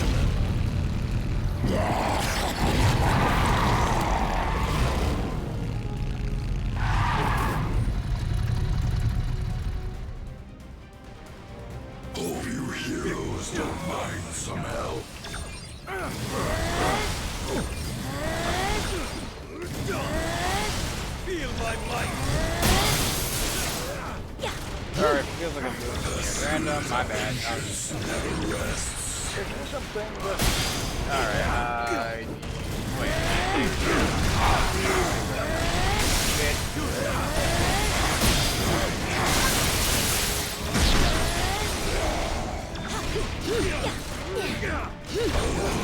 Oh, you heroes don't mind some help. Feel my might. Alright, feels like I'm doing something random. My bad. Something, but... Alright, wait.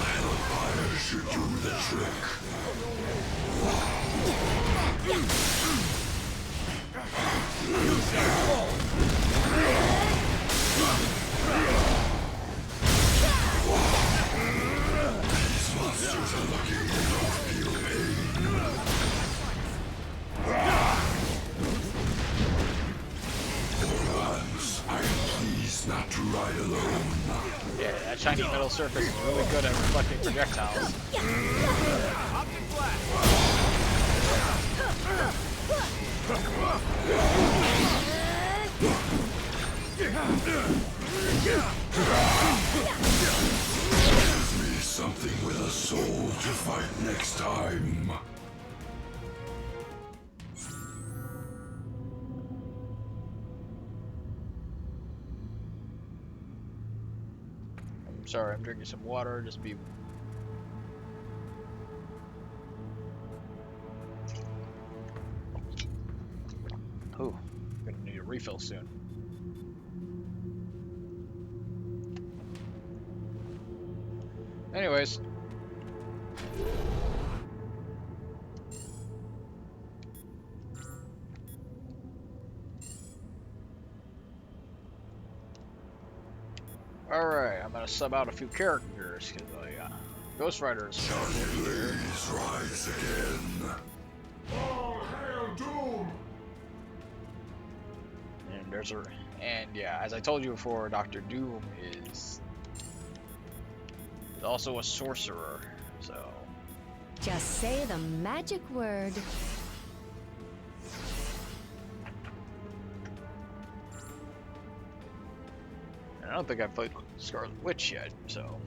Hellfire should do the trick. These monsters are lucky they don't feel pain. For once, I am pleased not to ride alone. Yeah, that shiny metal surface is really good at reflecting projectiles. Give me something with a soul to fight next time. I'm sorry, I'm drinking some water. Just be. Ooh, gonna need a refill soon. Anyways. Alright, I'm gonna sub out a few characters because Ghost Rider is showing here. Please rise again. All hail Doom! And there's yeah, as I told you before, Dr. Doom is also a sorcerer, so Just say the magic word. and I don't think I've played Scarlet Witch yet, so.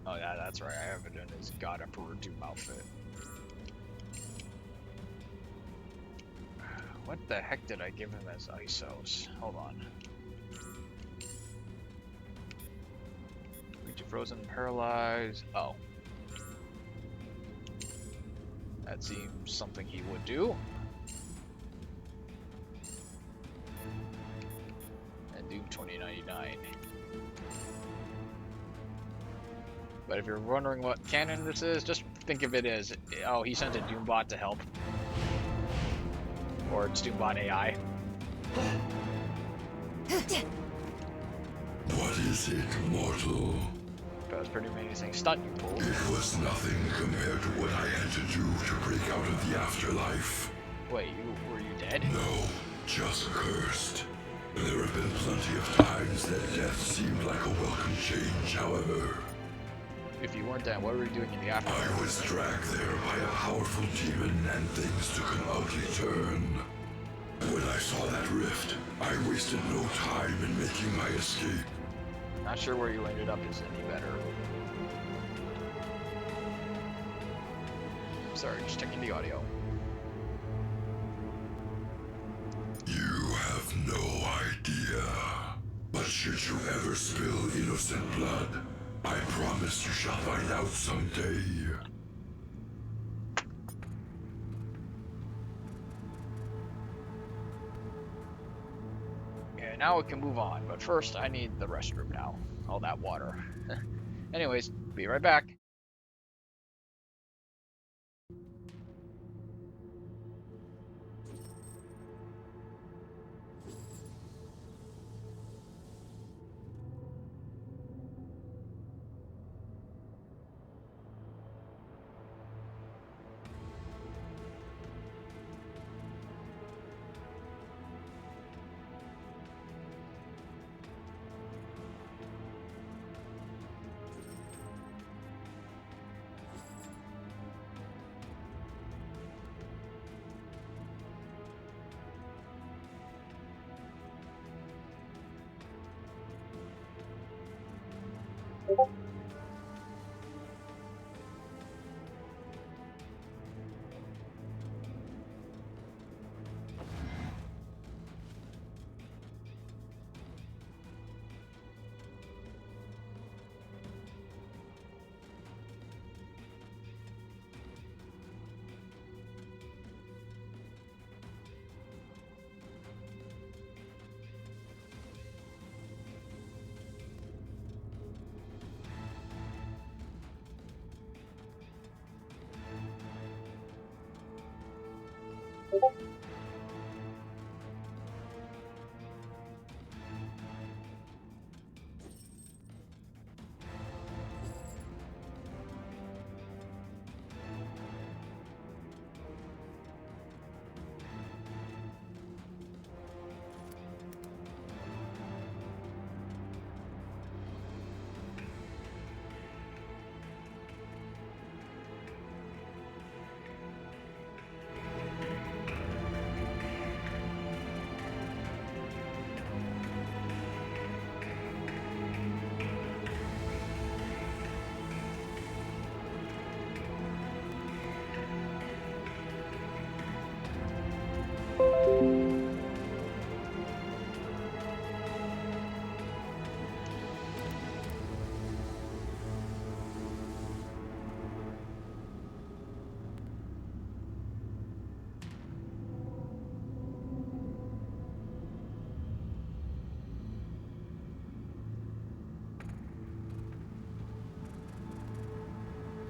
Oh yeah, that's right, I haven't done his God Emperor Doom outfit. What the heck did I give him as ISOs? Hold on. Reach frozen, paralyzed. Oh. That seems something he would do. And Doom 2099. But if you're wondering what canon this is, just think of it as, oh, he sent a Doombot to help. Or it's Doombot AI. What is it, mortal? That was pretty amazing stunt you pulled. It was nothing compared to what I had to do to break out of the afterlife. Wait, were you dead? No, just cursed. There have been plenty of times that death seemed like a welcome change, however. If you weren't dead, what were you doing in the afterlife? I was dragged there by a powerful demon and things took an ugly turn. When I saw that rift, I wasted no time in making my escape. Not sure where you ended up is any better. Sorry, just checking the audio. You have no idea. But should you ever spill innocent blood, I promise you shall find out someday. Okay, now we can move on, but first I need the restroom now. All that water. Anyways, be right back.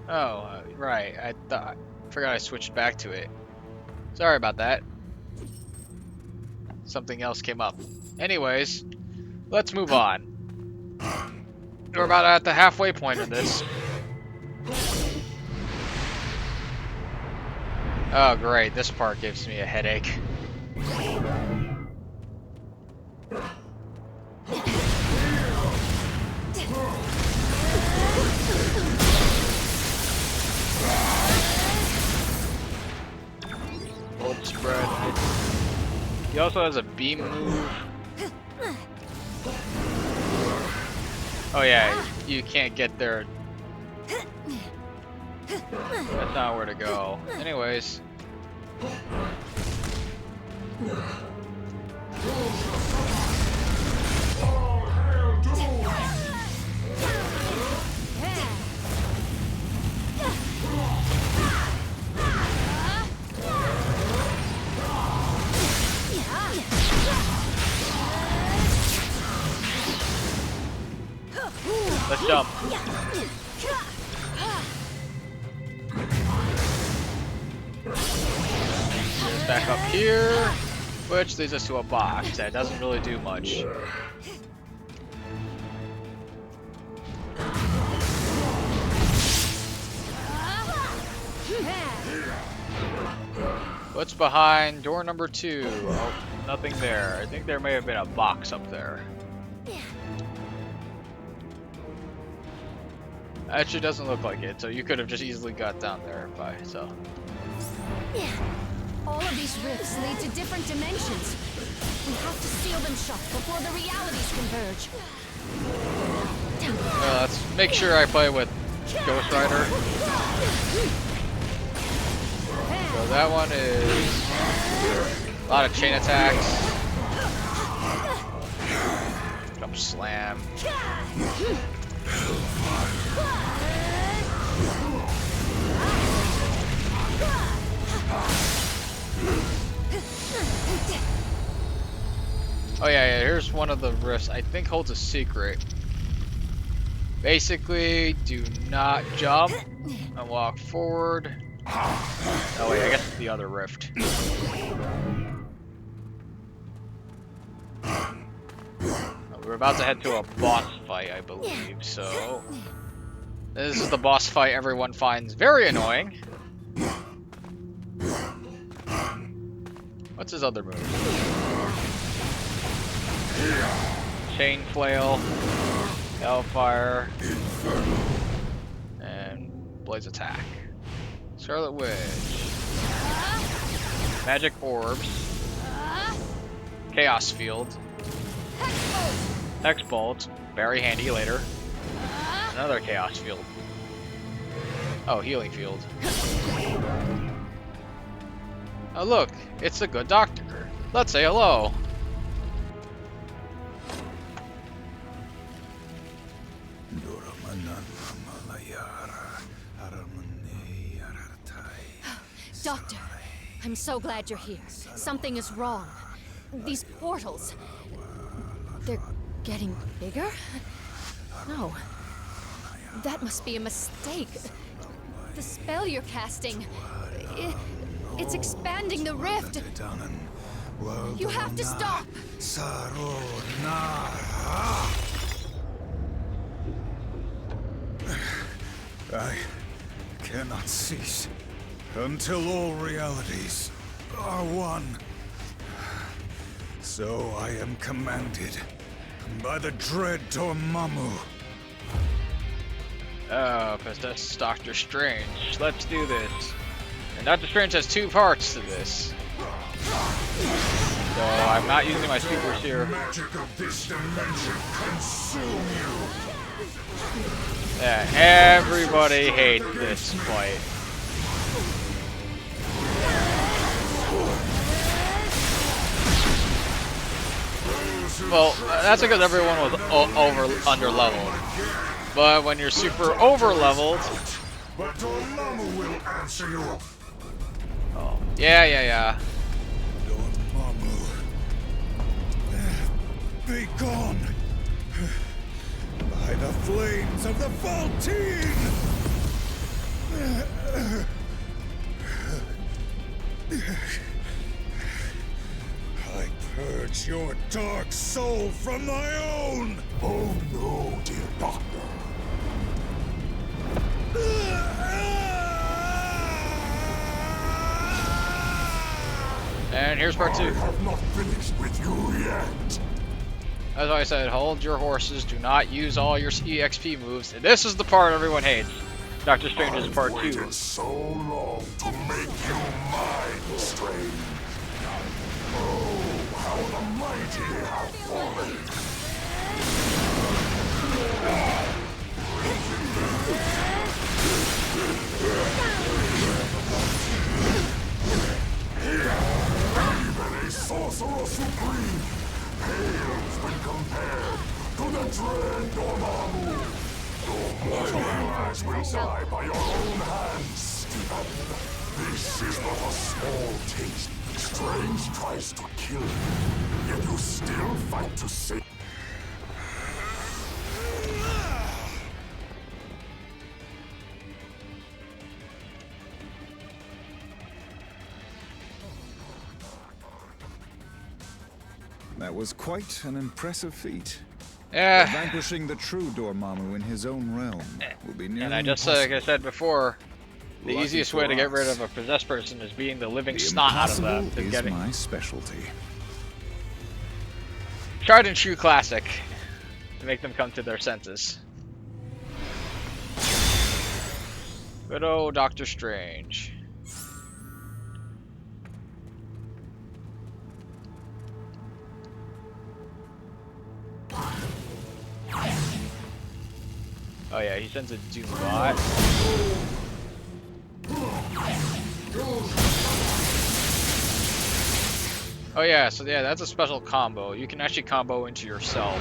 Oh, right. I forgot I switched back to it. Sorry about that. Something else came up. Anyways, let's move on. We're about at the halfway point of this. Oh, great. This part gives me a headache. Bullet spread. He also has a beam move. Oh yeah, you can't get there. That's not where to go. Anyways. Let's jump. There's back up here, which leads us to a box that doesn't really do much. What's behind door number 2? Oh, nothing there. I think there may have been a box up there. Actually, doesn't look like it, so you could have just easily got down there by so. All of these rifts lead to different dimensions. We have to seal them shut before the realities converge. Let's make sure I play with Ghost Rider. So that one is a lot of chain attacks. Jump slam. Oh yeah, here's one of the rifts I think holds a secret. Basically, do not jump and walk forward. Oh wait, I guess it's the other rift. We're about to head to a boss fight, I believe, so... This is the boss fight everyone finds very annoying. What's his other move? Chain Flail, Hellfire, and Blaze Attack. Scarlet Witch. Magic Orbs. Chaos Field. Hex Bolt. Very handy later. Another Chaos Field. Oh, Healing Field. Oh look, it's the good doctor. Let's say hello. Doctor, I'm so glad you're here. Something is wrong. These portals... They're getting bigger? No. That must be a mistake. The spell you're casting... It's expanding the rift. You have to stop! I cannot cease until all realities are one. So I am commanded by the dread Dormammu. Oh, because that's Doctor Strange. Let's do this. And Doctor Strange has 2 parts to this. So I'm not using my supers here. Magic of this dimension consume you. Yeah, everybody hates this fight. Well, that's because everyone was under leveled. But when you're super over leveled, but Dormammu will answer you. Oh, yeah. Dormammu, be gone by the flames of the Faltine. I purge your dark soul from my own! Oh no, dear doctor. And here's part 2. I have not finished with you yet. As I said, hold your horses, do not use all your EXP moves. And this is the part everyone hates. Doctor Strange's part 2. I've waited so long to make you mine, Strange. Oh, how the mighty have fallen. Even a sorcerer supreme pales when compared to the dread Dormammu. Your mortal allies will die by your own hands, Stephen. This is but a small taste. Strange tries to kill you, yet you still fight to save. That was quite an impressive feat. Yeah. Vanquishing the true Dormammu in his own realm will be nearly And I just, impossible. like I said before, The easiest way to get rid of a possessed person is beating the living snot out of them. Is my specialty. Tried and true classic to make them come to their senses. Good old Doctor Strange. Oh yeah, he sends a Doombot. Oh yeah, so yeah, that's a special combo. You can actually combo into yourself.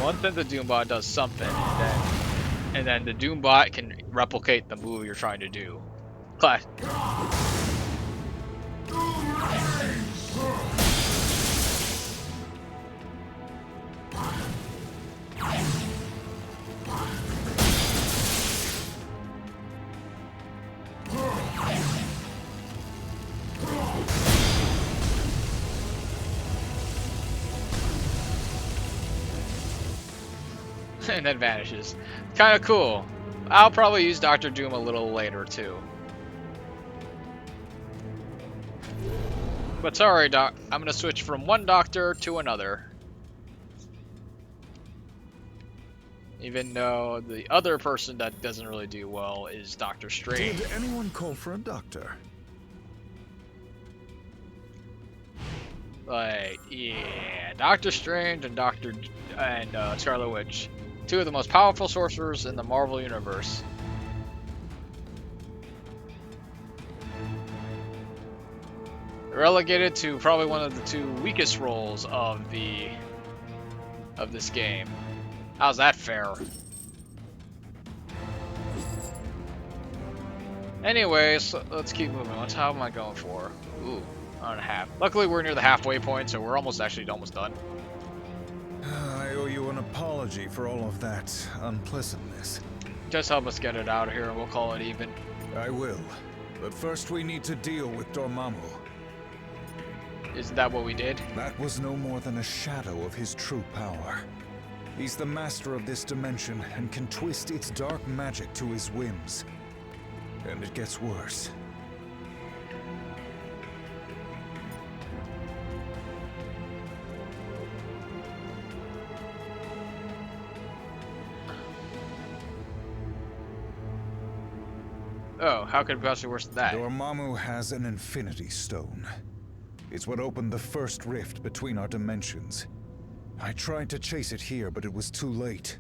One thing the Doombot does something, and then the Doombot can replicate the move you're trying to do. Class. And then vanishes. Kind of cool. I'll probably use Dr. Doom a little later too. But sorry, Doc. I'm gonna switch from one doctor to another. Even though the other person that doesn't really do well is Doctor Strange. Did anyone call for a doctor? Like, yeah, Doctor Strange and Scarlet Witch, two of the most powerful sorcerers in the Marvel Universe. Relegated to probably one of the two weakest roles of this game. How's that fair? Anyways, let's keep moving. How am I going for? Ooh, hour and a half. Luckily, we're near the halfway point, so we're almost done. I owe you an apology for all of that unpleasantness. Just help us get it out of here, and we'll call it even. I will. But first we need to deal with Dormammu. Isn't that what we did? That was no more than a shadow of his true power. He's the master of this dimension and can twist its dark magic to his whims. And it gets worse. Oh, how could it possibly be worse than that? Dormammu has an Infinity Stone. It's what opened the first rift between our dimensions. I tried to chase it here, but it was too late.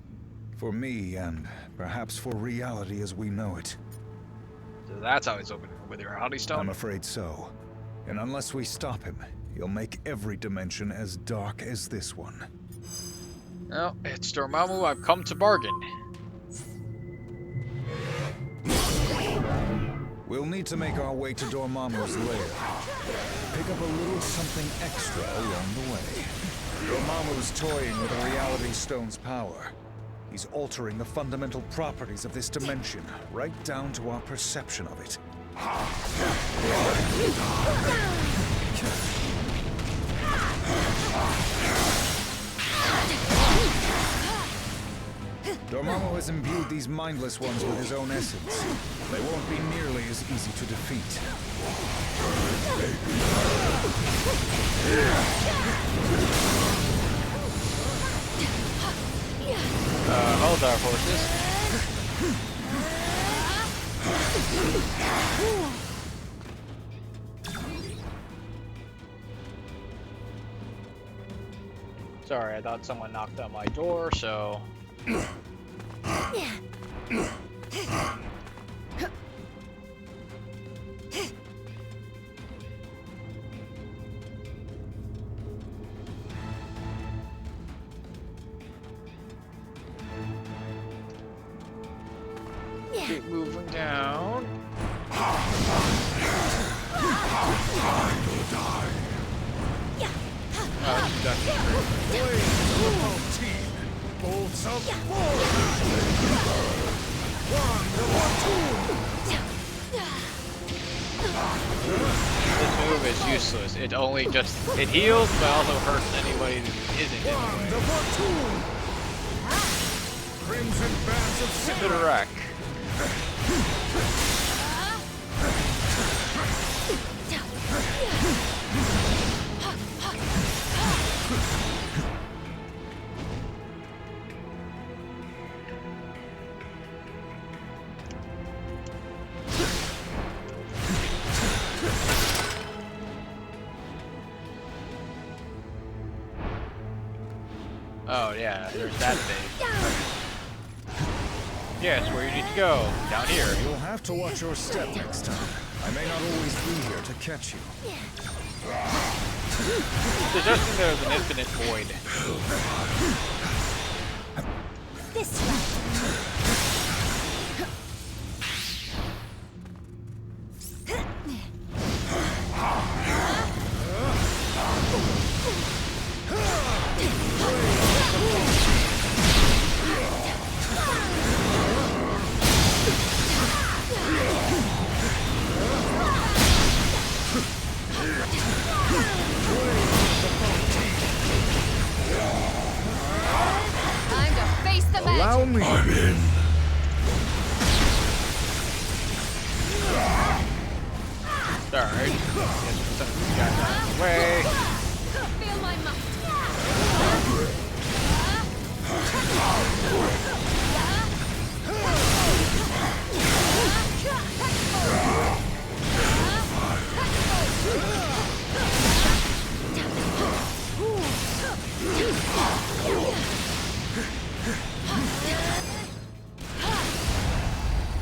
For me, and perhaps for reality as we know it. So that's how he's opening with your reality stone? I'm afraid so. And unless we stop him, he'll make every dimension as dark as this one. Well, it's Dormammu, I've come to bargain. We'll need to make our way to Dormammu's lair. Pick up a little something extra along the way. Dormammu's toying with the Reality Stone's power. He's altering the fundamental properties of this dimension, right down to our perception of it. Dormammu has imbued these mindless ones with his own essence. They won't be nearly as easy to defeat. Hold our horses. Sorry, I thought someone knocked on my door, so... Keep moving down. Bolts of This move is useless. It only it heals, but also hurts anybody who isn't anyway. Crimson bands of Into the wreck. Oh yeah, there's that thing. Yes, where you need to go. Down here. You'll have to watch your step next time. I may not always be here to catch you. Suggesting there's an infinite void. This way. Time to face the magic. Allow me. I'm in. Alright. Got out of the way. Feel my might.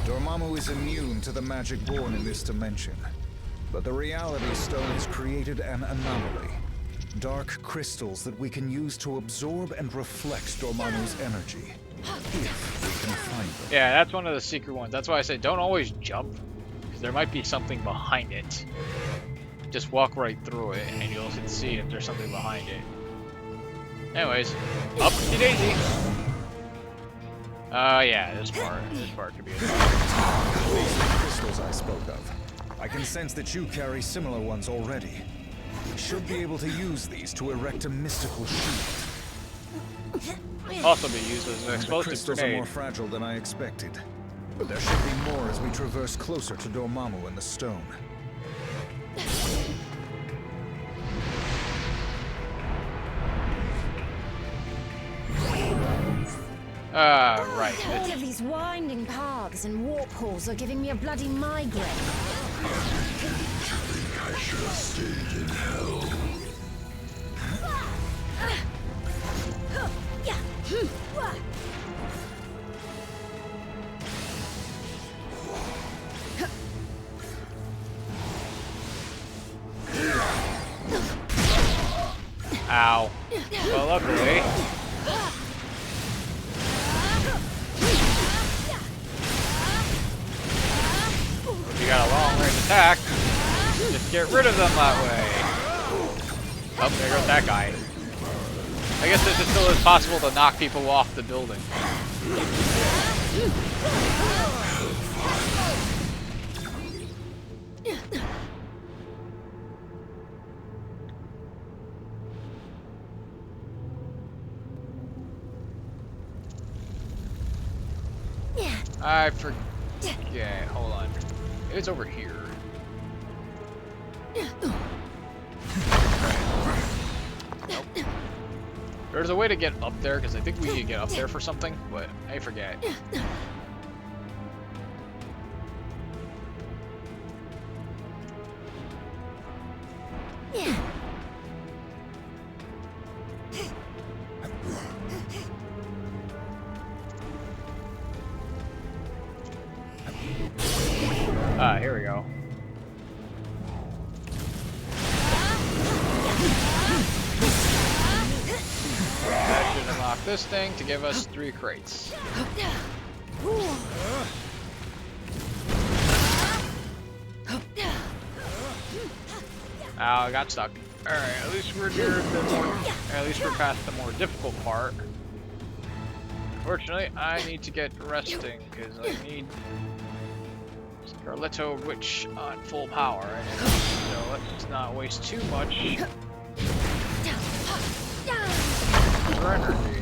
Dormammu is immune to the magic born in this dimension. But the Reality Stone has created an anomaly. Dark crystals that we can use to absorb and reflect Dormammu's energy. If we can find them. Yeah, that's one of the secret ones. That's why I say don't always jump, because there might be something behind it. Just walk right through it, and you'll see if there's something behind it. Anyways, upsy daisy. Yeah, this part could be a These are the crystals I spoke of. I can sense that you carry similar ones already. We should be able to use these to erect a mystical shield. Also be used as an The explosive crystals are grenade. more fragile than I expected. But there should be more as we traverse closer to Dormammu and the stone. Right. All of these winding paths and warp holes are giving me a bloody migraine. I should have stayed in hell. Ow. Well, luckily. If you got a long range attack, just get rid of them that way. Oh, there goes that guy. I guess it still is possible to knock people off the building. I forget. Hold on. It's over here. Nope. There's a way to get up there because I think we need to get up there for something, but I forget. Here we go. That should unlock this thing to give us 3 crates. Ow, I got stuck. Alright, at least we're near the more, at least we're past the more difficult part. Fortunately, I need to get resting because I need Scarletto Witch on full power, so let's not waste too much for energy.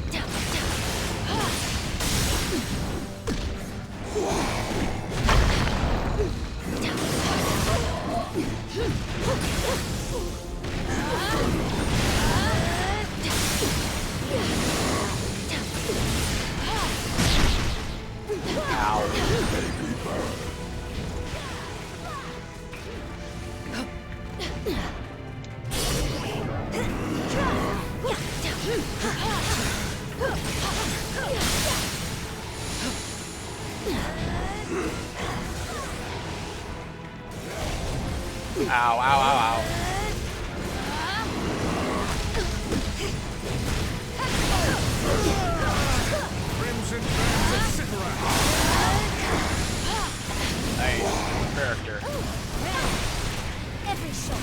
Ow, ow, ow, ow. Crimson Bands of Sithra. Nice character. Every shot.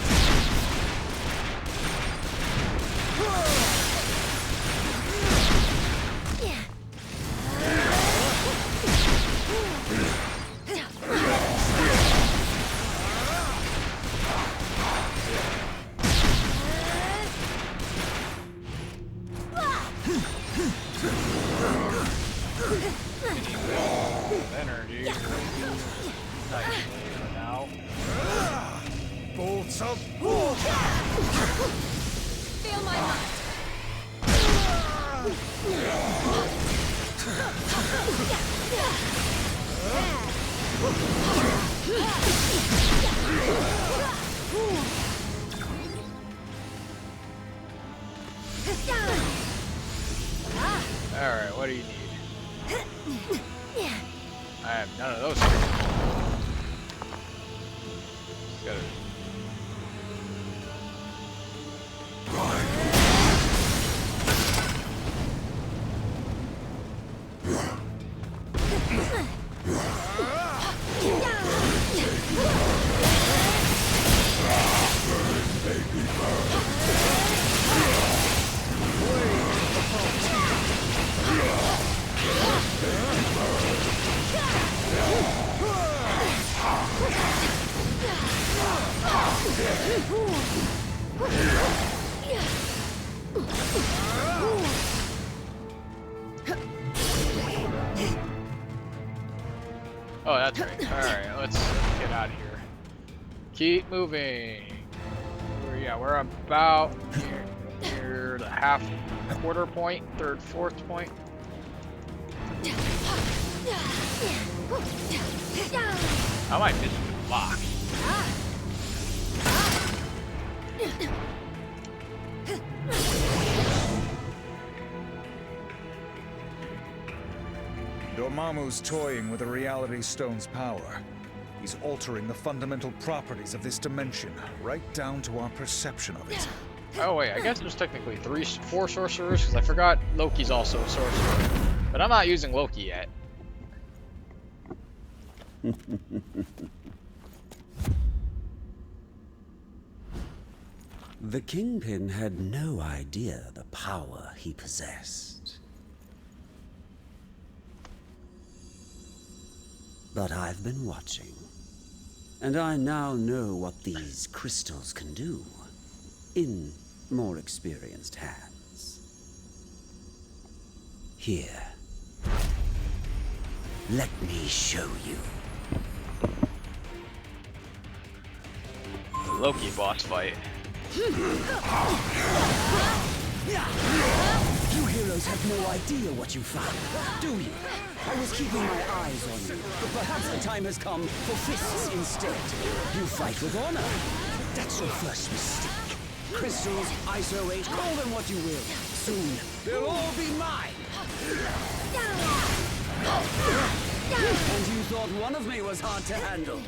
Energy. Nice. Now. Bolts of Feel my might. Alright, what do you need? I have none of those. Got it. Oh, that's right. Alright, let's get out of here. Keep moving. Yeah, we're about near the half quarter point, third, fourth point. I might miss the block. Dormammu's toying with the Reality Stone's power. He's altering the fundamental properties of this dimension, right down to our perception of it. Oh wait, I guess there's technically four sorcerers, because I forgot Loki's also a sorcerer. But I'm not using Loki yet. The Kingpin had no idea the power he possessed. But I've been watching, and I now know what these crystals can do in more experienced hands. Here, let me show you. The Loki boss fight. You heroes have no idea what you found, do you? I was keeping my eyes on you, but perhaps the time has come for fists instead. You fight with honor. That's your first mistake. Crystals, ISO 8, call them what you will. Soon, they'll all be mine. And you thought one of me was hard to handle.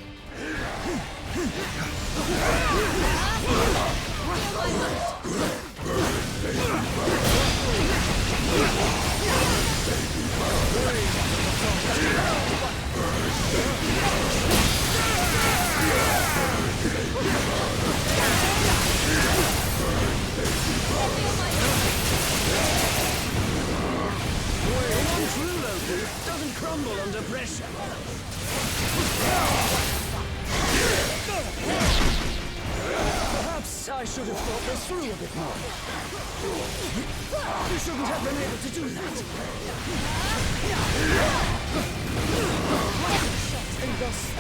One true Loki doesn't crumble under pressure. Perhaps I should have thought this through a bit more. You shouldn't have been able to do that. And thus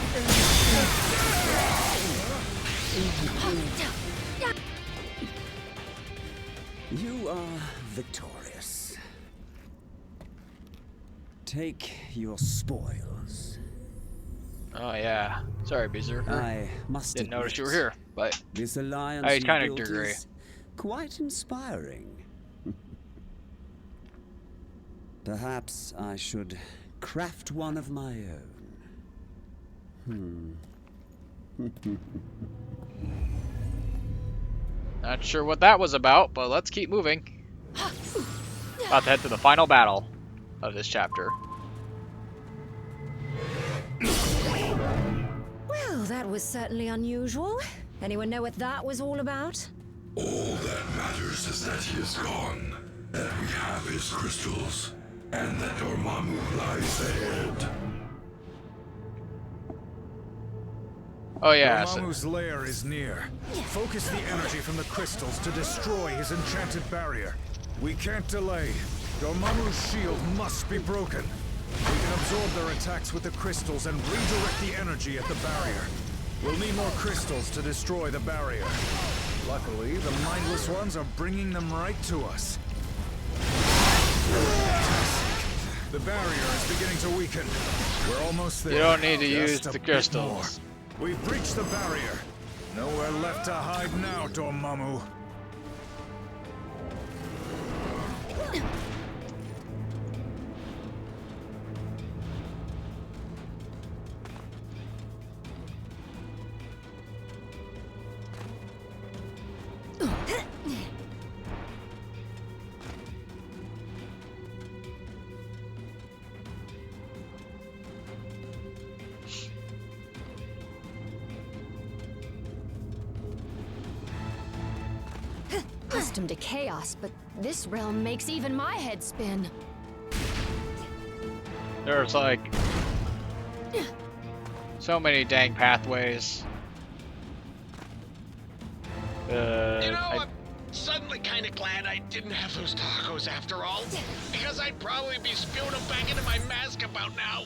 you are victorious. Take your spoils. Oh yeah, sorry, Berserker. I must didn't notice you were admit, here, but this alliance I you've kind of built agree. is quite inspiring. Perhaps I should craft one of my own. Not sure what that was about, but let's keep moving. About to head to the final battle of this chapter. Well, that was certainly unusual. Anyone know what that was all about? All that matters is that he is gone, that we have his crystals, and that Dormammu lies ahead. Oh yeah. Dormammu's lair is near. Focus the energy from the crystals to destroy his enchanted barrier. We can't delay. Dormammu's shield must be broken. We can absorb their attacks with the crystals and redirect the energy at the barrier. We'll need more crystals to destroy the barrier. Luckily, the mindless ones are bringing them right to us. The barrier is beginning to weaken. We're almost there. You don't need to use Just a the bit crystals. more. We've breached the barrier. Nowhere left to hide now, Dormammu. Accustomed to chaos, but this realm makes even my head spin. There's like so many dang pathways. You know, I'm suddenly kind of glad I didn't have those tacos after all, because I'd probably be spewing them back into my mask about now.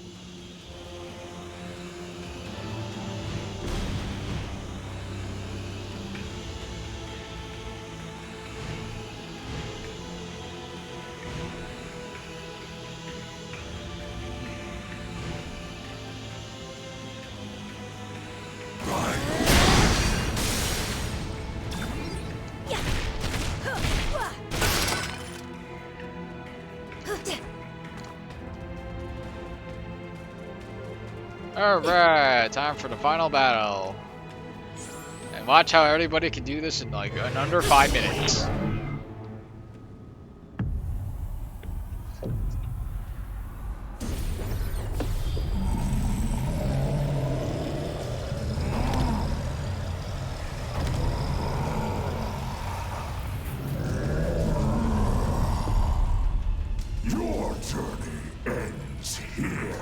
Alright, time for the final battle. And watch how everybody can do this in like in under 5 minutes. Your journey ends here.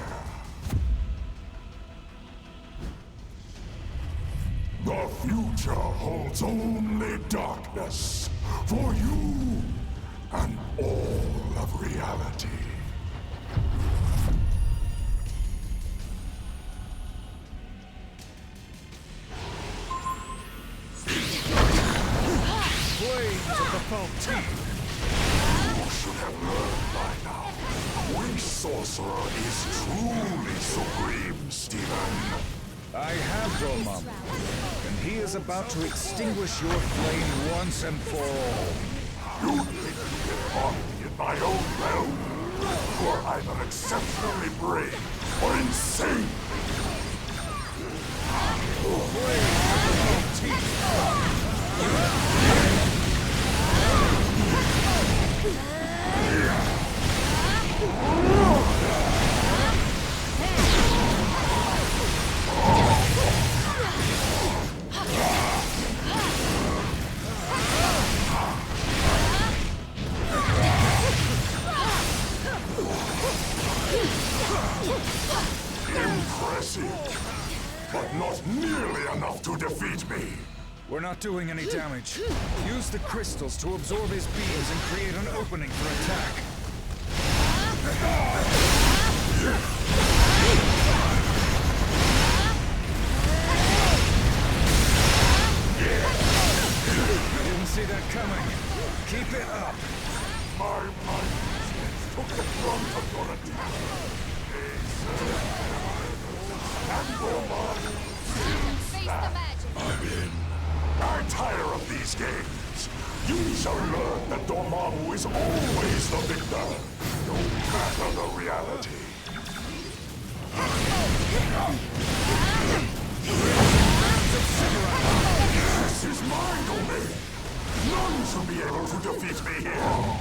The future holds only darkness for you and all of reality. Flames of the Faltine. You should have learned by now. Which sorcerer is truly supreme, Stephen? I have Dormammu, and he is about to extinguish your flame once and for all. You think you can harm me in my own realm? You're either exceptionally brave or insane. Impressive, but not nearly enough to defeat me. We're not doing any damage. Use the crystals to absorb his beams and create an opening for attack. Didn't see that coming. Keep it up. My mind took the brunt of your attack. I'm in. I tire of these games. You shall learn that Dormammu is always the victor. reality. This is my domain. None shall be able to defeat me here.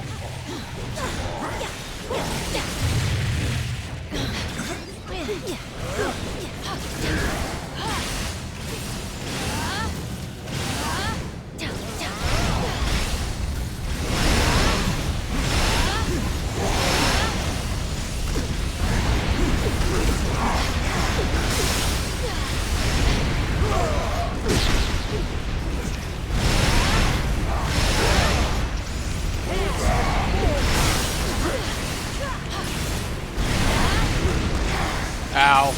Ow.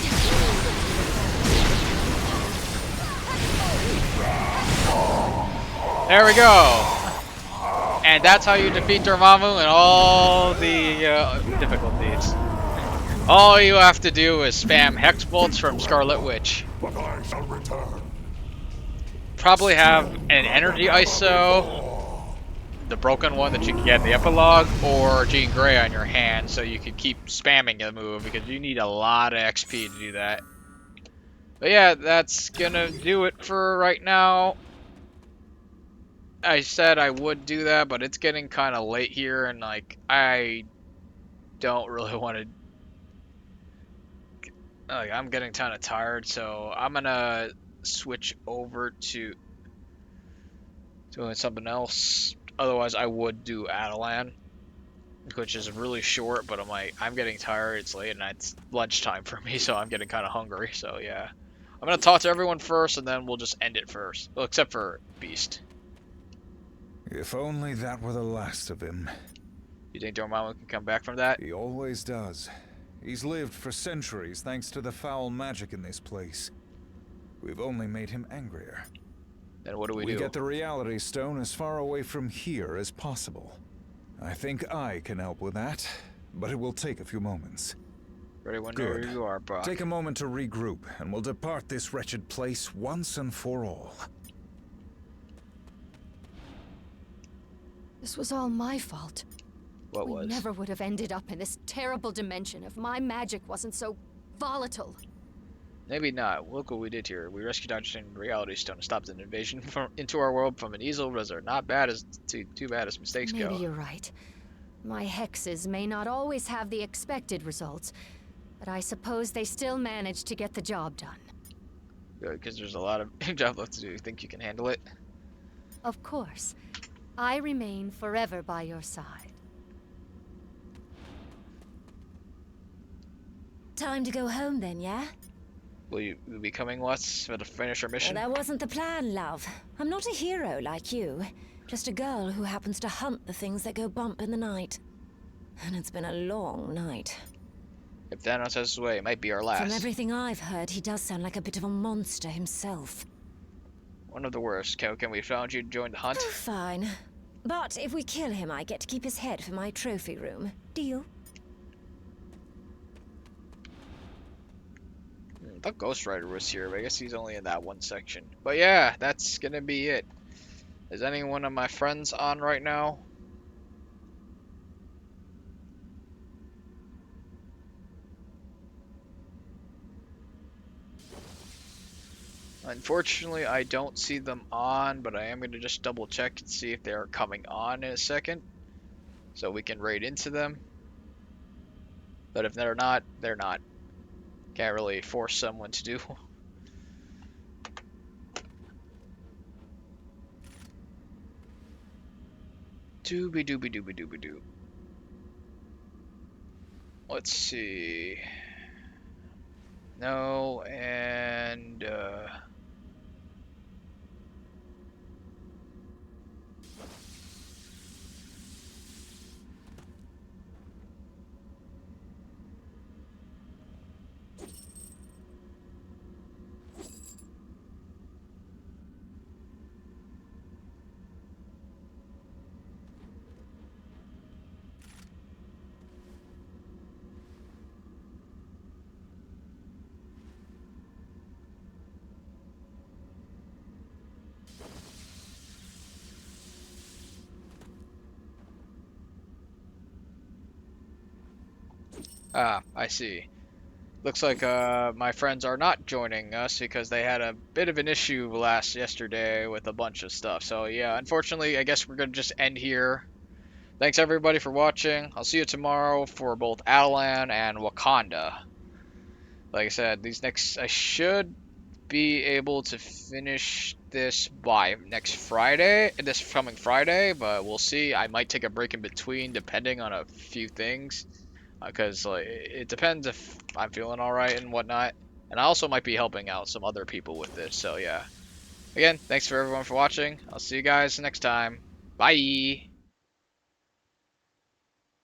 There we go. And that's how you defeat Dormammu and all the difficulties. All you have to do is spam Hex Bolts from Scarlet Witch. But I shall return. Probably have an Energy ISO, the broken one that you can get in the epilogue, or Jean Grey on your hand so you can keep spamming the move because you need a lot of XP to do that. But yeah, that's gonna do it for right now. I said I would do that, but it's getting kind of late here, and like I don't really want to. Like, I'm getting kind of tired, so I'm gonna switch over to doing something else. Otherwise, I would do Adelan, which is really short, but I'm getting tired. It's late, and it's lunchtime for me, so I'm getting kind of hungry. So yeah, I'm gonna talk to everyone first, and then we'll just end it first. Well, except for Beast. If only that were the last of him. You think Dormammu can come back from that? He always does. He's lived for centuries thanks to the foul magic in this place. We've only made him angrier. Then what do we do? We get the Reality Stone as far away from here as possible. I think I can help with that, but it will take a few moments. Ready whenever you are, Brock. Take a moment to regroup, and we'll depart this wretched place once and for all. This was all my fault. What was? We never would have ended up in this terrible dimension if my magic wasn't so volatile. Maybe not. Look what we did here. We rescued Dr. Reality Stone and stopped an invasion into our world from an evil wizard. Not bad as too bad as mistakes go. Maybe you're right. My hexes may not always have the expected results, but I suppose they still manage to get the job done. Good, because there's a lot of job left to do. Think you can handle it? Of course. I remain forever by your side. Time to go home then, yeah? Will you be coming with us to finish our mission? Well, that wasn't the plan, love. I'm not a hero like you. Just a girl who happens to hunt the things that go bump in the night. And it's been a long night. If Thanos has his way, it might be our last. From everything I've heard, he does sound like a bit of a monster himself. One of the worst. Can we found you to join the hunt? Oh, fine. But if we kill him, I get to keep his head for my trophy room. Deal? I thought Ghost Rider was here, but I guess he's only in that one section. But yeah, that's gonna be it. Is any one of my friends on right now? Unfortunately, I don't see them on, but I am going to just double check and see if they are coming on in a second, so we can raid into them. But if they're not, they're not. Can't really force someone to do. Dooby dooby dooby dooby doo. Let's see. No, and Ah, I see. Looks like my friends are not joining us because they had a bit of an issue yesterday with a bunch of stuff. So yeah, unfortunately, I guess we're gonna just end here. Thanks everybody for watching. I'll see you tomorrow for both Adelan and Wakanda. Like I said, I should be able to finish this by this coming Friday, but we'll see. I might take a break in between depending on a few things. Because like, it depends if I'm feeling alright and whatnot. And I also might be helping out some other people with this, so yeah. Again, thanks for everyone for watching. I'll see you guys next time. Bye!